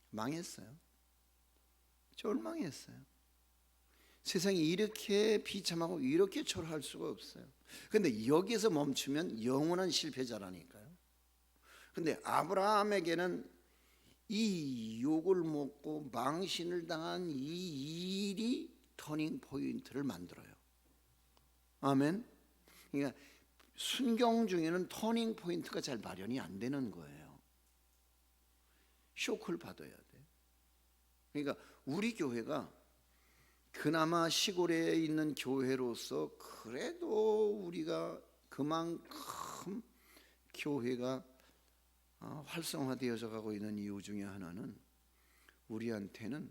망했어요. 절망했어요. 세상이 이렇게 비참하고 이렇게 초라할 수가 없어요. 근데 여기서 멈추면 영원한 실패자라니까요. 근데 아브라함에게는 이 욕을 먹고 망신을 당한 이 일이 터닝 포인트를 만들어요. 아멘. 그러니까 순경 중에는 터닝 포인트가 잘 마련이 안 되는 거예요. 쇼크를 받아야 돼. 그러니까 우리 교회가 그나마 시골에 있는 교회로서 그래도 우리가 그만큼 교회가 활성화되어져 가고 있는 이유 중에 하나는, 우리한테는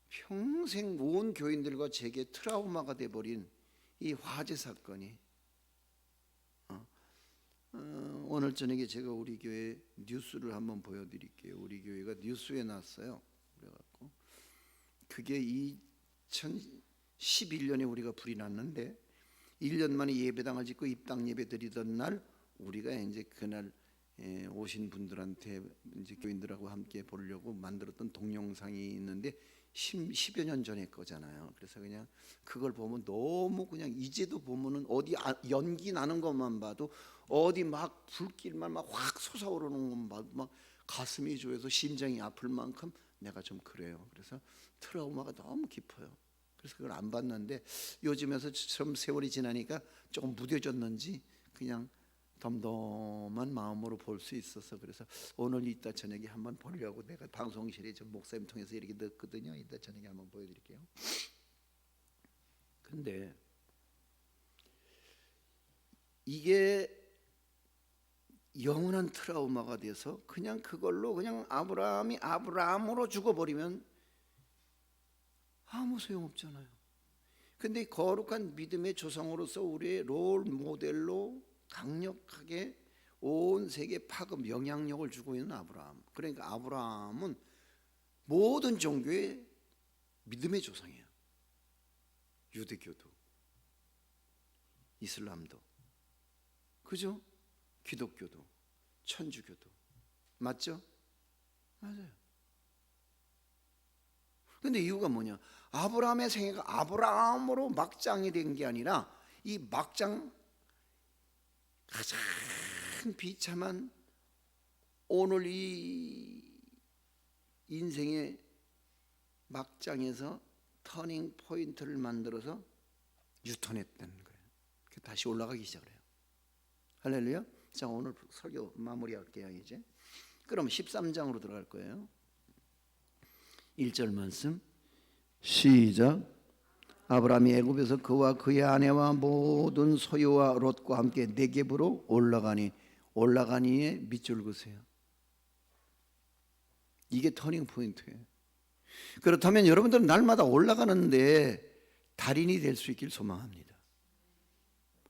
평생 온 교인들과 제게 트라우마가 돼버린 이 화재 사건이, 오늘 저녁에 제가 우리 교회 뉴스를 한번 보여드릴게요. 우리 교회가 뉴스에 났어요. 그래갖고 그게 2011년에 우리가 불이 났는데 1년 만에 예배당을 짓고 입당 예배 드리던 날, 우리가 이제 그날 오신 분들한테 이제 교인들하고 함께 보려고 만들었던 동영상이 있는데 10여 년 전에 거잖아요. 그래서 그냥 그걸 보면 너무 그냥, 이제도 보면은 어디 연기 나는 것만 봐도 어디 막 불길만 막 확 솟아오르는 것만 봐도 막 가슴이 조여서 심장이 아플 만큼 내가 좀 그래요. 그래서 트라우마가 너무 깊어요. 그래서 그걸 안 봤는데 요즘에서 좀 세월이 지나니까 조금 무뎌졌는지 그냥 덤덤한 마음으로 볼 수 있어서, 그래서 오늘 이따 저녁에 한번 보려고 내가 방송실에 좀 목사님 통해서 이렇게 넣었거든요. 이따 저녁에 한번 보여드릴게요. 근데 이게 영원한 트라우마가 돼서 그냥 그걸로 그냥 아브라함이 아브라함으로 죽어버리면 아무 소용없잖아요. 근데 거룩한 믿음의 조상으로서 우리의 롤 모델로 강력하게 온 세계에 파급 영향력을 주고 있는 아브라함. 그러니까 아브라함은 모든 종교의 믿음의 조상이에요. 유대교도, 이슬람도, 그죠? 기독교도, 천주교도, 맞죠? 맞아요. 근데 이유가 뭐냐? 아브라함의 생애가 아브라함으로 막장이 된 게 아니라, 이 막장, 가장 비참한 오늘 이 인생의 막장에서 터닝 포인트를 만들어서 유턴했다는 거예요. 다시 올라가기 시작을 해요. 할렐루야. 자, 오늘 설교 마무리할게요. 이제 그럼 13장으로 들어갈 거예요. 1절 말씀 시작. 아브라함이 애굽에서 그와 그의 아내와 모든 소유와 롯과 함께 네겝으로 올라가니에 밑줄 그으세요. 이게 터닝 포인트예요. 그렇다면 여러분들은 날마다 올라가는데 달인이 될 수 있길 소망합니다.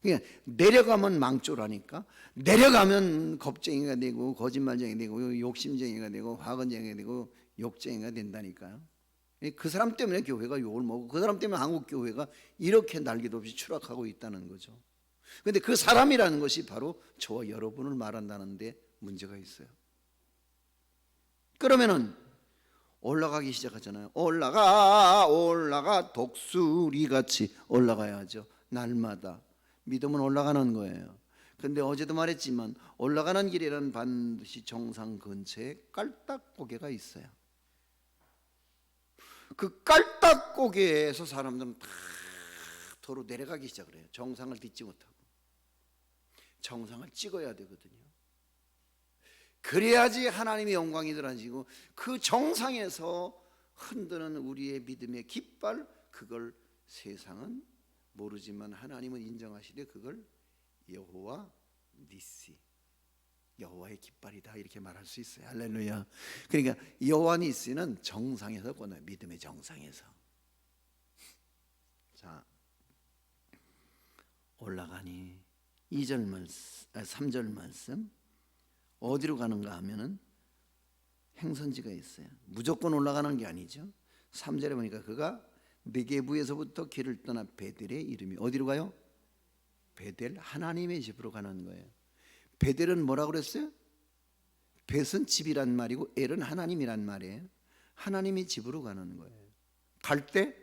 그러니까 내려가면 망조라니까. 내려가면 겁쟁이가 되고 거짓말쟁이가 되고 욕심쟁이가 되고 화근쟁이가 되고 욕쟁이가 된다니까요. 그 사람 때문에 교회가 욕을 먹고 그 사람 때문에 한국 교회가 이렇게 날개도 없이 추락하고 있다는 거죠. 그런데 그 사람이라는 것이 바로 저와 여러분을 말한다는 데 문제가 있어요. 그러면은 올라가기 시작하잖아요. 올라가 독수리같이 올라가야죠. 날마다 믿음은 올라가는 거예요. 근데 어제도 말했지만 올라가는 길에는 반드시 정상 근처에 깔딱고개가 있어요. 그 깔딱고개에서 사람들은 다 도로 내려가기 시작을 해요. 정상을 딛지 못하고 정상을 찍어야 되거든요. 그래야지 하나님의 영광이 드러나지고 그 정상에서 흔드는 우리의 믿음의 깃발, 그걸 세상은 모르지만 하나님은 인정하시되 그걸 여호와 니시, 여호와의 깃발이다 이렇게 말할 수 있어요. 할렐루야. 그러니까 여호와 니시는 정상에서 보는 믿음의 정상에서. 자, 올라가니 2절 말씀, 3절 말씀 어디로 가는가 하면은 행선지가 있어요. 무조건 올라가는 게 아니죠. 3절에 보니까 그가 네게부에서부터 길을 떠나 베델의 이름이 어디로 가요? 베델, 하나님의 집으로 가는 거예요. 베델은 뭐라고 그랬어요? 벳은 집이란 말이고 엘은 하나님이란 말이에요. 하나님의 집으로 가는 거예요. 갈 때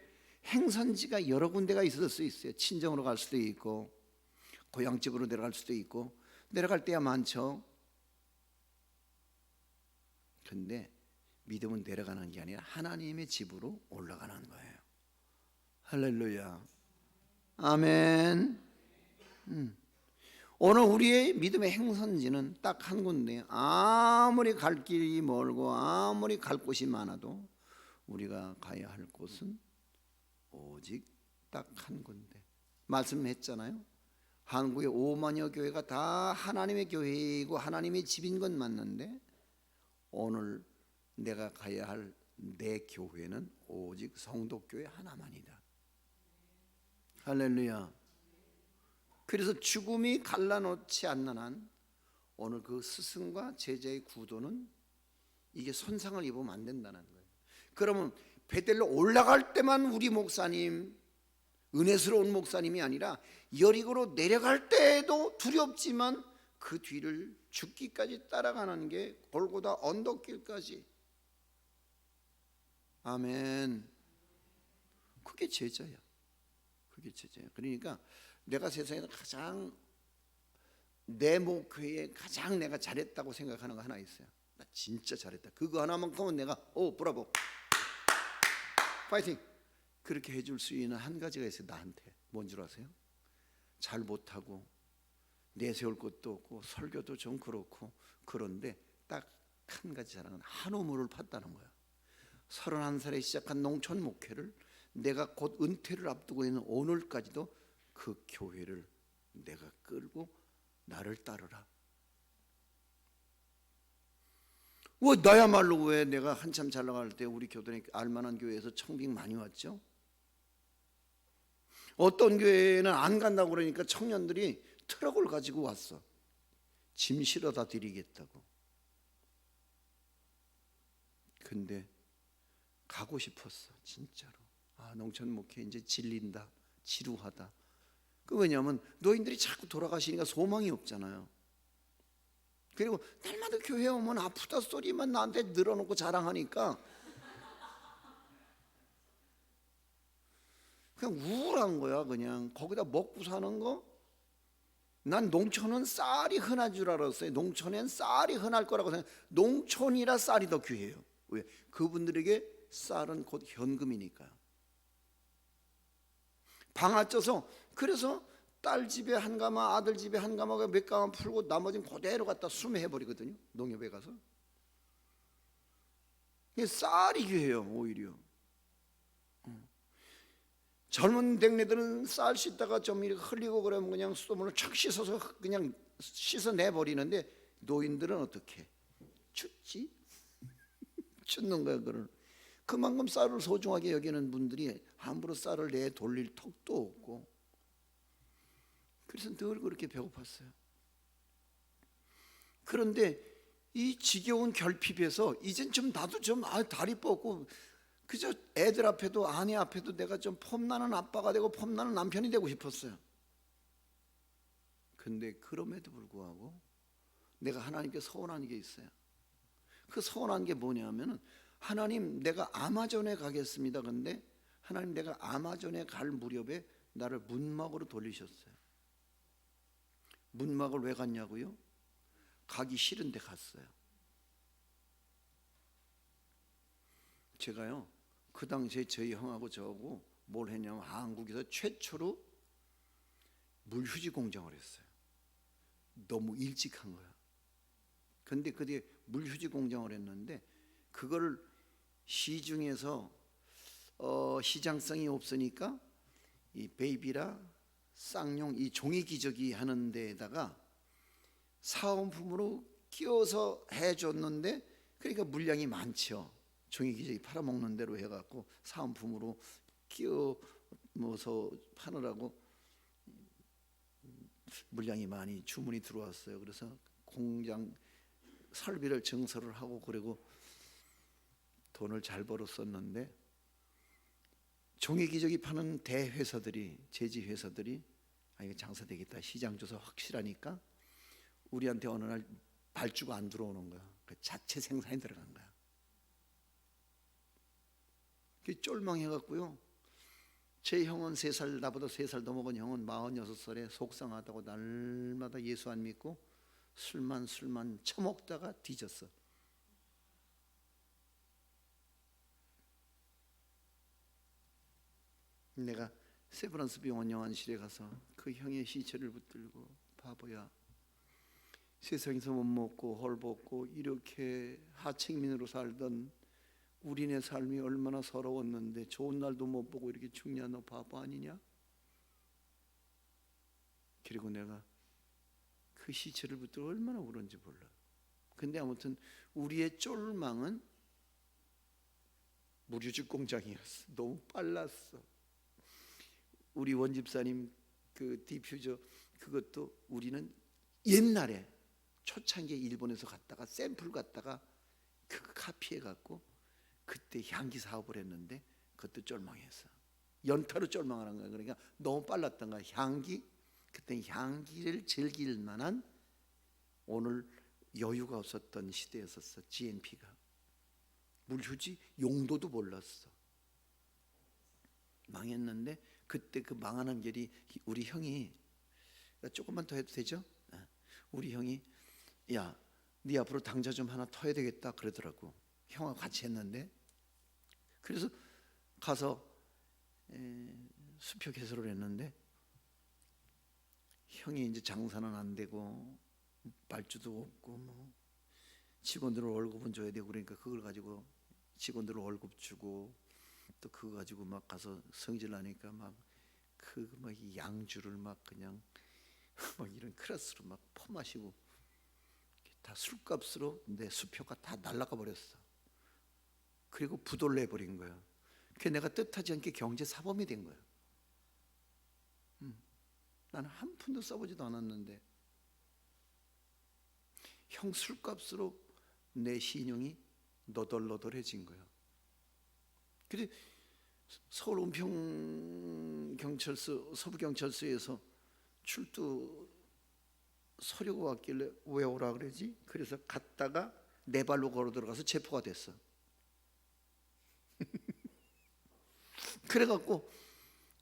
행선지가 여러 군데가 있을 수 있어요. 친정으로 갈 수도 있고 고향집으로 내려갈 수도 있고 내려갈 때야 많죠. 근데 믿음은 내려가는 게 아니라 하나님의 집으로 올라가는 거예요. 할렐루야. 아멘. 오늘 우리의 믿음의 행선지는 딱 한 군데. 아무리 갈 길이 멀고 아무리 갈 곳이 많아도 우리가 가야 할 곳은 오직 딱 한 군데. 말씀했잖아요. 한국의 5만여 교회가 다 하나님의 교회이고 하나님의 집인 건 맞는데 오늘 내가 가야 할 내 교회는 오직 성도교회 하나만이다. 할렐루야. 그래서 죽음이 갈라놓지 않는 한 오늘 그 스승과 제자의 구도는 이게 손상을 입으면 안 된다는 거예요. 그러면 베델로 올라갈 때만 우리 목사님, 은혜스러운 목사님이 아니라 여리고로 내려갈 때도 두렵지만 그 뒤를 죽기까지 따라가는 게 골고다 언덕길까지. 아멘. 그게 제자야. 그게 제자야. 그러니까 내가 세상에서 가장 내 목회에 가장 내가 잘했다고 생각하는 거 하나 있어요. 나 진짜 잘했다. 그거 하나만큼은 내가 브라보 파이팅 그렇게 해줄 수 있는 한 가지가 있어요. 나한테. 뭔 줄 아세요? 잘 못하고 내세울 것도 없고 설교도 좀 그렇고 그런데 딱 한 가지 자랑은 한 우물을 팠다는 거야. 31살에 시작한 농촌 목회를 내가 곧 은퇴를 앞두고 있는 오늘까지도 그 교회를 내가 끌고 나를 따르라. 나야말로 왜 내가 한참 잘 나갈 때 우리 교단에 알만한 교회에서 청빙 많이 왔죠? 어떤 교회는 안 간다고 그러니까 청년들이 트럭을 가지고 왔어. 짐 실어다 드리겠다고. 근데 가고 싶었어 진짜로. 농촌 목회 이제 질린다, 지루하다. 왜냐하면 노인들이 자꾸 돌아가시니까 소망이 없잖아요. 그리고 날마다 교회 오면 아프다 소리만 나한테 늘어놓고 자랑하니까 그냥 우울한 거야. 그냥 거기다 먹고 사는 거. 난 농촌은 쌀이 흔한 줄 알았어요. 농촌엔 쌀이 흔할 거라고 생각. 농촌이라 쌀이 더 귀해요. 왜? 그분들에게 쌀은 곧 현금이니까요. 방아 쪄서, 그래서 딸 집에 한 가마, 아들 집에 한 가마가 몇 가마 풀고 나머지는 그대로 갖다 수매해 버리거든요. 농협에 가서. 이게 쌀이 귀해요. 오히려 젊은 댕네들은 쌀 씻다가 좀 이렇게 흘리고 그러면 그냥 수돗물로 촥 씻어서 그냥 씻어내 버리는데, 노인들은 어떻게 춥지? 춥는 거야. 그걸 그만큼 쌀을 소중하게 여기는 분들이 함부로 쌀을 내 돌릴 턱도 없고, 그래서 늘 그렇게 배고팠어요. 그런데 이 지겨운 결핍에서 이젠 좀 나도 좀 다리 뻗고 그저 애들 앞에도 아내 앞에도 내가 좀 폼나는 아빠가 되고 폼나는 남편이 되고 싶었어요. 근데 그럼에도 불구하고 내가 하나님께 서운한 게 있어요. 그 서운한 게 뭐냐면은, 하나님 내가 아마존에 가겠습니다. 근데 하나님 내가 아마존에 갈 무렵에 나를 문막으로 돌리셨어요. 문막을 왜 갔냐고요? 가기 싫은데 갔어요. 제가요 그 당시에 저희 형하고 저하고 뭘 했냐면, 한국에서 최초로 물휴지 공장을 했어요. 너무 일찍 한 거야. 근데 그때 물휴지 공장을 했는데, 그걸 시중에서 시장성이 없으니까 이 베이비라 쌍용 이 종이 기저귀 하는 데에다가 사은품으로 끼워서 해줬는데, 그러니까 물량이 많죠. 종이 기저귀 팔아먹는 대로 해갖고 사은품으로 끼워서 파느라고 물량이 많이 주문이 들어왔어요. 그래서 공장 설비를 증설을 하고, 그리고 돈을 잘 벌었었는데, 종이 기저귀 파는 대회사들이, 제지 회사들이 이거 장사 되겠다, 시장 조사 확실하니까 우리한테 어느 날 발주가 안 들어오는 거야. 그 자체 생산에 들어간 거야. 그 쫄망해갖고요, 제 형은 3살, 나보다 3살 더 먹은 형은 46살에 속상하다고 날마다 예수 안 믿고 술만 처먹다가 뒤졌어. 내가 세브란스 병원 영안실에 가서 그 형의 시체를 붙들고, 바보야, 세상에서 못 먹고 헐벗고 이렇게 하층민으로 살던 우리네 삶이 얼마나 서러웠는데 좋은 날도 못 보고 이렇게 죽냐, 너 바보 아니냐? 그리고 내가 그 시체를 붙들고 얼마나 울었는지 몰라. 근데 아무튼 우리의 쫄망은 물휴지 공장이었어. 너무 빨랐어. 우리 원집사님 그 디퓨저, 그것도 우리는 옛날에 초창기에 일본에서 갔다가 샘플 갔다가 그 카피해 갖고 그때 향기 사업을 했는데, 그것도 쫄망했어. 연타로 쫄망하는 거야. 그러니까 너무 빨랐던 거야. 향기, 그때 향기를 즐길 만한 오늘 여유가 없었던 시대였었어. GNP가 물휴지 용도도 몰랐어. 망했는데, 그때 그 망한 한결이 우리 형이, 조금만 더 해도 되죠? 우리 형이, 야, 네 앞으로 당자 좀 하나 터야 되겠다 그러더라고. 형하고 같이 했는데, 그래서 가서 수표 개설을 했는데, 형이 이제 장사는 안 되고 발주도 없고 뭐 직원들 월급은 줘야 되고, 그러니까 그걸 가지고 직원들 월급 주고, 또 그거 가지고 막 가서 성질 나니까 막 양주를 막 그냥 막 이런 클래스로 막 퍼마시고, 다 술값으로 내 수표가 다 날아가 버렸어. 그리고 부도를 내버린 거야. 그게 내가 뜻하지 않게 경제 사범이 된 거야. 나는 한 푼도 써보지도 않았는데 형 술값으로 내 신용이 너덜너덜해진 거야. 근데 서울 은평경찰서, 서부경찰서에서 출두 서류가 왔길래 왜 오라 그러지? 그래서 갔다가 내 발로 걸어 들어가서 체포가 됐어. 그래갖고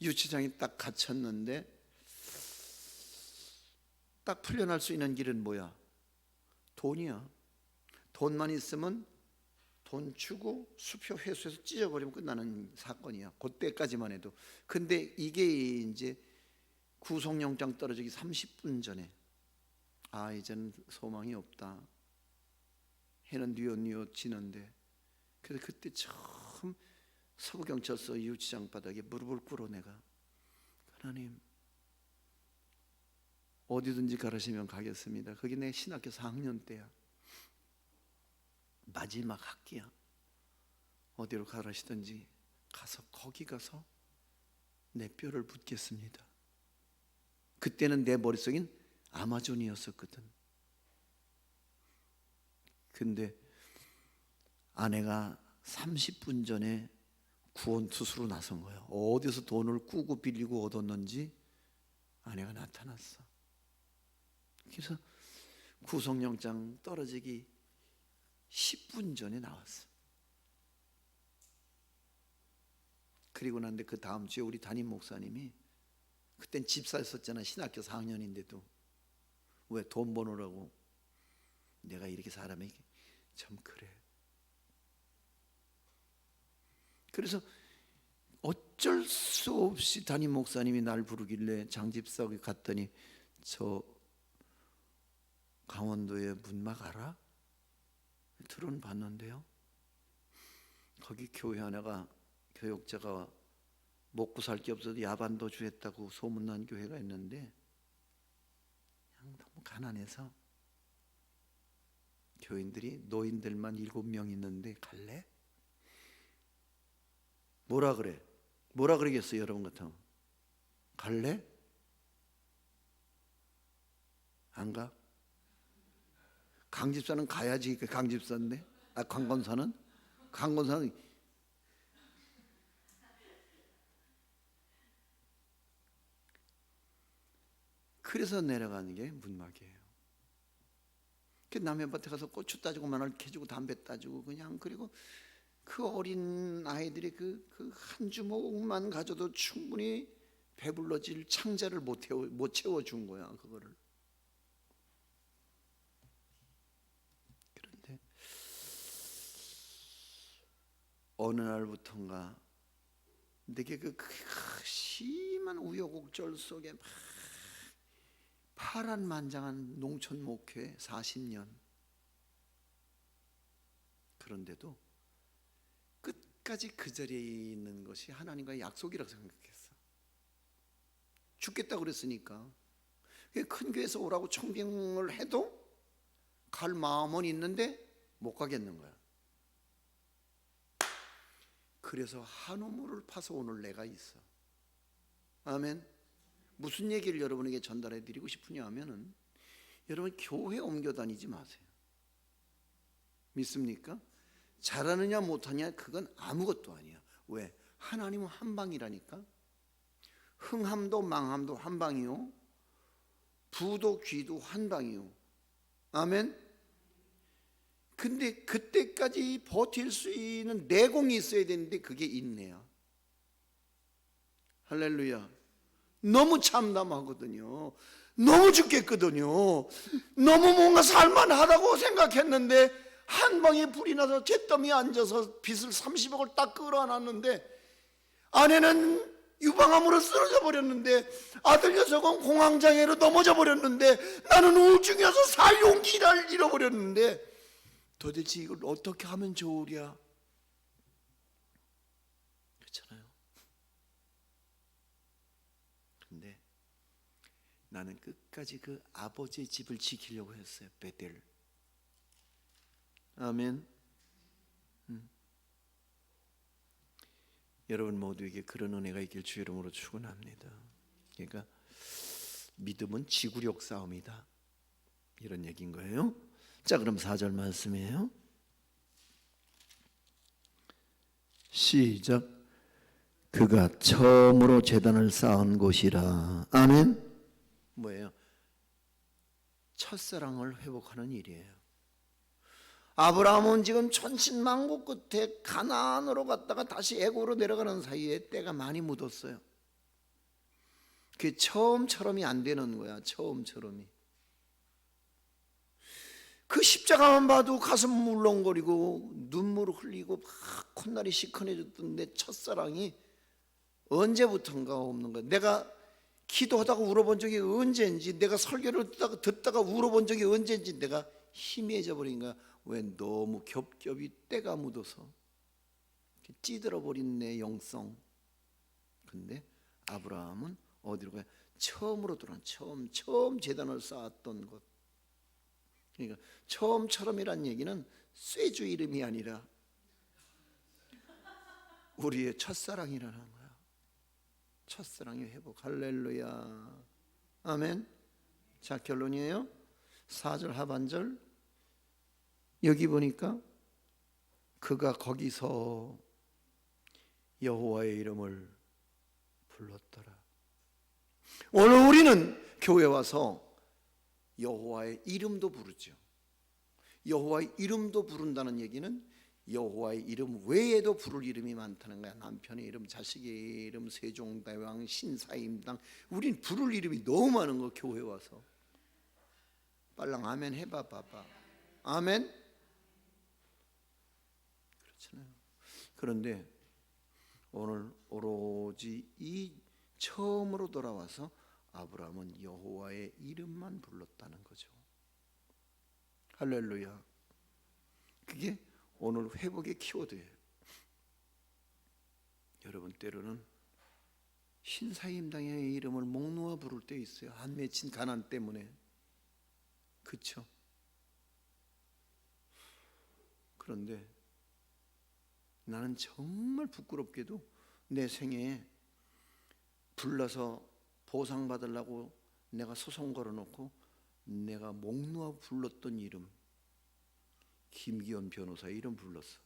유치장에 딱 갇혔는데, 딱 풀려날 수 있는 길은 뭐야? 돈이야. 돈만 있으면 돈 주고 수표 회수해서 찢어버리면 끝나는 사건이야. 그때까지만 해도. 근데 이게 이제 구속영장 떨어지기 30분 전에 이제는 소망이 없다. 해는 뉘엿뉘엿지는데, 그래서 그때 처음 서부경찰서 유치장 바닥에 무릎을 꿇어 내가, 하나님 어디든지 가르치면 가겠습니다. 그게 내 신학교 4학년 때야. 마지막 학기야. 어디로 가르치든지 가서 거기 가서 내 뼈를 묻겠습니다. 그때는 내 머릿속엔 아마존이었었거든. 근데 아내가 30분 전에 구원투수로 나선 거야. 어디서 돈을 꾸고 빌리고 얻었는지 아내가 나타났어. 그래서 구속영장 떨어지기 10분 전에 나왔어. 그리고 난데 그 다음 주에 우리 담임 목사님이, 그땐 집사였었잖아. 신학교 4학년인데도. 왜? 돈 버느라고. 내가 이렇게 사람에게 참 그래. 그래서 어쩔 수 없이 담임 목사님이 날 부르길래 장집사에 갔더니, 저 강원도에 문막 알아? 들어는 봤는데요. 거기 교회 하나가 교역자가 먹고 살 게 없어서 야반도주 했다고 소문난 교회가 있는데, 그냥 너무 가난해서 교인들이 노인들만 7명 있는데 갈래? 뭐라 그래? 뭐라 그러겠어요 여러분 같으면? 갈래? 안 가? 강집사는 가야지. 강집사인데, 강권사는? 강권사는 그래서 내려가는 게 문막이에요. 그 남의 밭에 가서 고추 따주고 마늘 캐주고 담배 따주고 그냥, 그리고 그 어린 아이들이 그 한 주먹만 가져도 충분히 배불러질 창자를 못 채워준 거야. 그거를. 그런데 어느 날부턴가 내게 그 심한 우여곡절 속에 막 파란만장한 농촌 목회 40년, 그런데도 끝까지 그 자리에 있는 것이 하나님과의 약속이라고 생각했어. 죽겠다고 그랬으니까. 큰 교회에서 오라고 청빙을 해도 갈 마음은 있는데 못 가겠는 거야. 그래서 한 우물을 파서 오늘 내가 있어. 아멘. 무슨 얘기를 여러분에게 전달해 드리고 싶으냐 하면은, 여러분 교회 옮겨 다니지 마세요. 믿습니까? 잘하느냐 못하냐 그건 아무것도 아니야. 왜? 하나님은 한 방이라니까. 흥함도 망함도 한 방이요, 부도 귀도 한 방이요. 아멘. 근데 그때까지 버틸 수 있는 내공이 있어야 되는데 그게 인내야. 할렐루야. 너무 참담하거든요. 너무 죽겠거든요. 너무 뭔가 살만하다고 생각했는데 한 방에 불이 나서 잿더미에 앉아서 빚을 30억을 딱 끌어안았는데, 아내는 유방암으로 쓰러져 버렸는데, 아들 녀석은 공황장애로 넘어져 버렸는데, 나는 우울증이어서 살 용기를 잃어버렸는데, 도대체 이걸 어떻게 하면 좋으랴? 그렇잖아요. 근데 나는 끝까지 그 아버지의 집을 지키려고 했어요. 베델. 아멘. 여러분 모두에게 그런 은혜가 있길 주 이름으로 축원합니다. 그러니까 믿음은 지구력 싸움이다, 이런 얘기인 거예요. 자, 그럼 4절 말씀이에요. 시작. 그가 처음으로 제단을 쌓은 곳이라. 아멘. 뭐예요? 첫사랑을 회복하는 일이에요. 아브라함은 지금 천신만고 끝에 가나안으로 갔다가 다시 애굽으로 내려가는 사이에 때가 많이 묻었어요. 그게 처음처럼이 안 되는 거야. 처음처럼이. 그 십자가만 봐도 가슴 물렁거리고 눈물을 흘리고 막 콧날이 시큰해졌던 내 첫사랑이 언제부턴가 없는 거야. 내가 기도하다가 울어본 적이 언제인지, 내가 설교를 듣다가 울어본 적이 언제인지 내가 희미해져 버린 거야. 왜? 너무 겹겹이 때가 묻어서 찌들어 버린 내 영성. 근데 아브라함은 어디로 가요? 처음으로 들어온, 처음 제단을 쌓았던 곳. 그러니까 처음처럼이란 얘기는 쇠주 이름이 아니라 우리의 첫사랑이라는 거야. 첫사랑의 회복. 할렐루야. 아멘. 자, 결론이에요. 4절 하반절 여기 보니까 그가 거기서 여호와의 이름을 불렀더라. 오늘 우리는 교회 와서 여호와의 이름도 부르죠. 여호와의 이름도 부른다는 얘기는 여호와의 이름 외에도 부를 이름이 많다는 거야. 남편의 이름, 자식의 이름, 세종대왕, 신사임당. 우린 부를 이름이 너무 많은 거. 교회 와서 빨랑 아멘 해봐 봐봐. 아멘. 그렇잖아요. 그런데 오늘 오로지 이 처음으로 돌아와서 아브라함은 여호와의 이름만 불렀다는 거죠. 할렐루야. 그게 오늘 회복의 키워드예요. 여러분, 때로는 신사임당의 이름을 목 놓아 부를 때 있어요. 한 맺힌 가난 때문에. 그렇죠? 그런데 나는 정말 부끄럽게도 내 생애에 불러서 보상받으려고 내가 소송 걸어놓고 내가 목 놓아 불렀던 이름, 김기현 변호사의 이름 불렀어.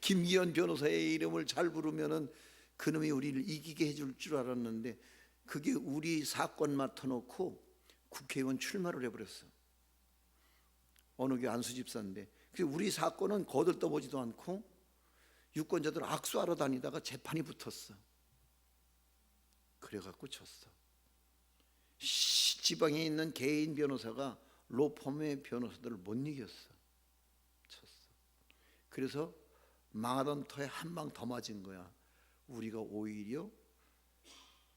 김기현 변호사의 이름을 잘 부르면은 그놈이 우리를 이기게 해줄 줄 알았는데 그게 우리 사건 맡아놓고 국회의원 출마를 해버렸어. 어느 교회 안수집사인데 우리 사건은 거들떠보지도 않고 유권자들 악수하러 다니다가 재판이 붙었어. 그래갖고 졌어. 지방에 있는 개인 변호사가 로펌의 변호사들을 못 이겼어. 쳤어. 그래서 망하던 터에 한 방 더 맞은 거야. 우리가 오히려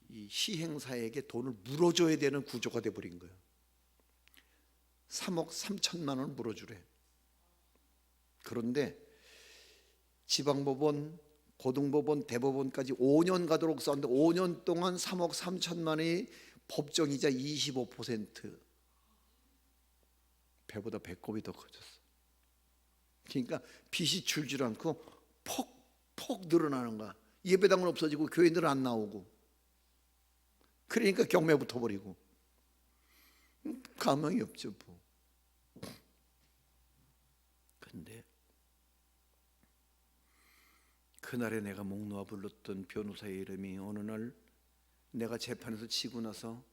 이 시행사에게 돈을 물어줘야 되는 구조가 돼버린 거야. 3억 3천만 원을 물어주래. 그런데 지방법원, 고등법원, 대법원까지 5년 가도록 썼는데 5년 동안 3억 3천만 원이 법정이자 25%, 배보다 배꼽이 더 커졌어. 그러니까 빚이 줄줄 않고 폭 늘어나는 거야. 예배당은 없어지고 교인들은 안 나오고. 그러니까 경매 붙어버리고. 가망이 없죠 뭐. 근데 그날에 내가 목 놓아 불렀던 변호사의 이름이 어느 날 내가 재판에서 지고 나서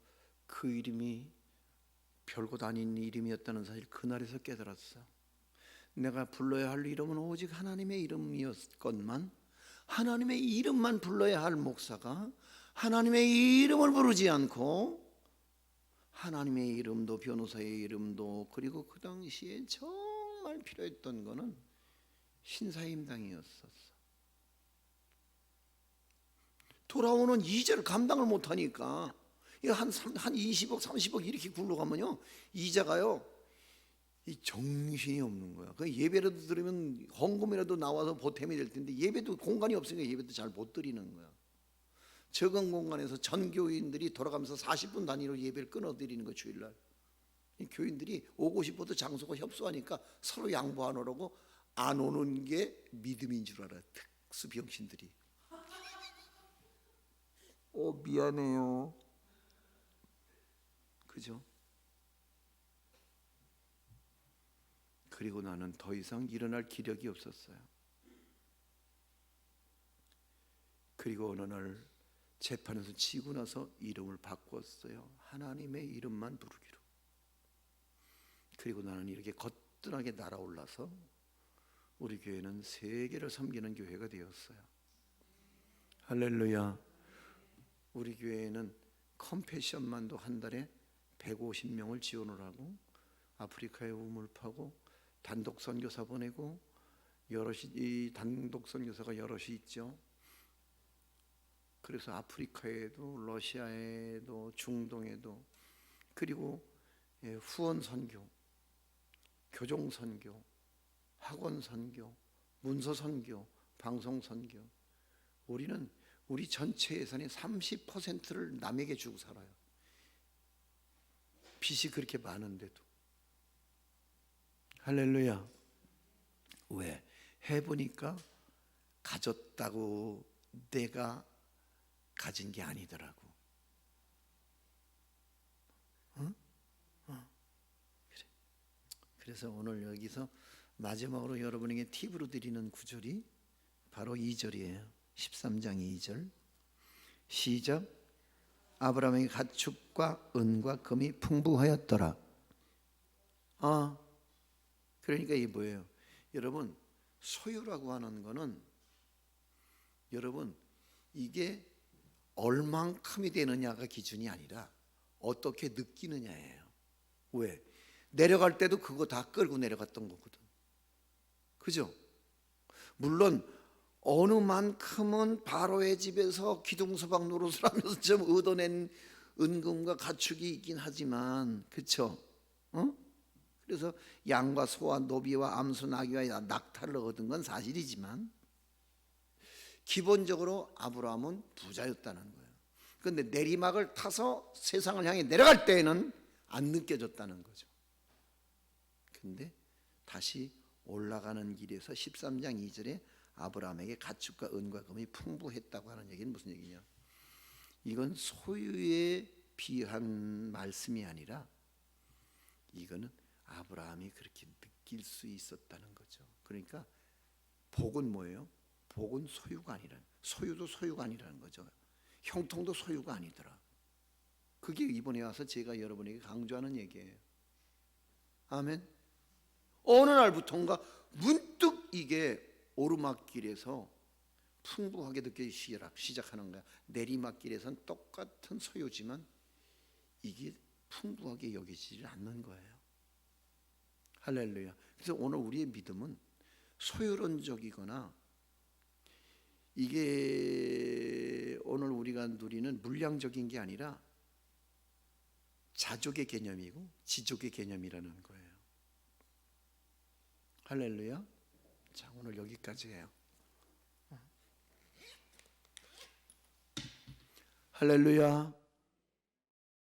그 이름이 별것 아닌 이름이었다는 사실 그날에서 깨달았어. 내가 불러야 할 이름은 오직 하나님의 이름이었건만 하나님의 이름만 불러야 할 목사가 하나님의 이름을 부르지 않고 하나님의 이름도 변호사의 이름도, 그리고 그 당시에 정말 필요했던 거는 신사임당이었었어. 돌아오는 이자를 감당을 못하니까 한 20억 30억 이렇게 굴러가면요 이자가요 이 정신이 없는 거야. 그 예배라도 들으면 헌금이라도 나와서 보탬이 될 텐데 예배도 공간이 없으니까 예배도 잘 못 드리는 거야. 적은 공간에서 전 교인들이 돌아가면서 40분 단위로 예배를 끊어드리는 거. 주일날 교인들이 오고 싶어도 장소가 협소하니까 서로 양보하느라고 안 오는 게 믿음인 줄 알아. 특수 병신들이. 미안해요. 그죠? 그리고 나는 더 이상 일어날 기력이 없었어요. 그리고 어느 날 재판에서 지고 나서 이름을 바꿨어요. 하나님의 이름만 부르기로. 그리고 나는 이렇게 거뜬하게 날아올라서 우리 교회는 세계를 섬기는 교회가 되었어요. 할렐루야. 우리 교회에는 컴패션만도 한 달에 150명을 지원을 하고 아프리카에 우물 파고 단독 선교사 보내고 여럿이, 이 단독 선교사가 여럿이 있죠. 그래서 아프리카에도 러시아에도 중동에도, 그리고 후원 선교, 교종 선교, 학원 선교, 문서 선교, 방송 선교. 우리는 우리 전체 예산의 30%를 남에게 주고 살아요. 빚이 그렇게 많은데도. 할렐루야. 왜? 해보니까 가졌다고 내가 가진 게 아니더라고. 응? 그래. 그래서 오늘 여기서 마지막으로 여러분에게 팁으로 드리는 구절이 바로 2절이에요. 13장 2절. 시작. 아브라함의 가축과 은과 금이 풍부하였더라. 그러니까 이게 뭐예요? 여러분, 소유라고 하는 거는, 여러분, 이게 얼만큼이 되느냐가 기준이 아니라 어떻게 느끼느냐예요. 왜? 내려갈 때도 그거 다 끌고 내려갔던 거거든. 그죠? 물론 어느 만큼은 바로의 집에서 기둥서방 노릇을 하면서 좀 얻어낸 은금과 가축이 있긴 하지만, 그쵸? 그래서 양과 소와 노비와 암소 나귀와 낙타를 얻은 건 사실이지만, 기본적으로 아브라함은 부자였다는 거예요. 그런데 내리막을 타서 세상을 향해 내려갈 때에는 안 느껴졌다는 거죠. 근데 다시 올라가는 길에서 13장 2절에 아브라함에게 가축과 은과 금이 풍부했다고 하는 얘기는 무슨 얘기냐? 이건 소유에 비한 말씀이 아니라 이거는 아브라함이 그렇게 느낄 수 있었다는 거죠. 그러니까 복은 뭐예요? 복은 소유가 아니라, 소유도 소유가 아니라는 거죠. 형통도 소유가 아니더라. 그게 이번에 와서 제가 여러분에게 강조하는 얘기예요. 아멘. 어느 날부터인가 문득 이게 오르막길에서 풍부하게 느껴지기 시작하는 거야. 내리막길에서는 똑같은 소유지만 이게 풍부하게 여기지를 않는 거예요. 할렐루야. 그래서 오늘 우리의 믿음은 소유론적이거나, 이게 오늘 우리가 누리는 물량적인 게 아니라 자족의 개념이고 지족의 개념이라는 거예요. 할렐루야. 자, 오늘 여기까지 해요. 할렐루야.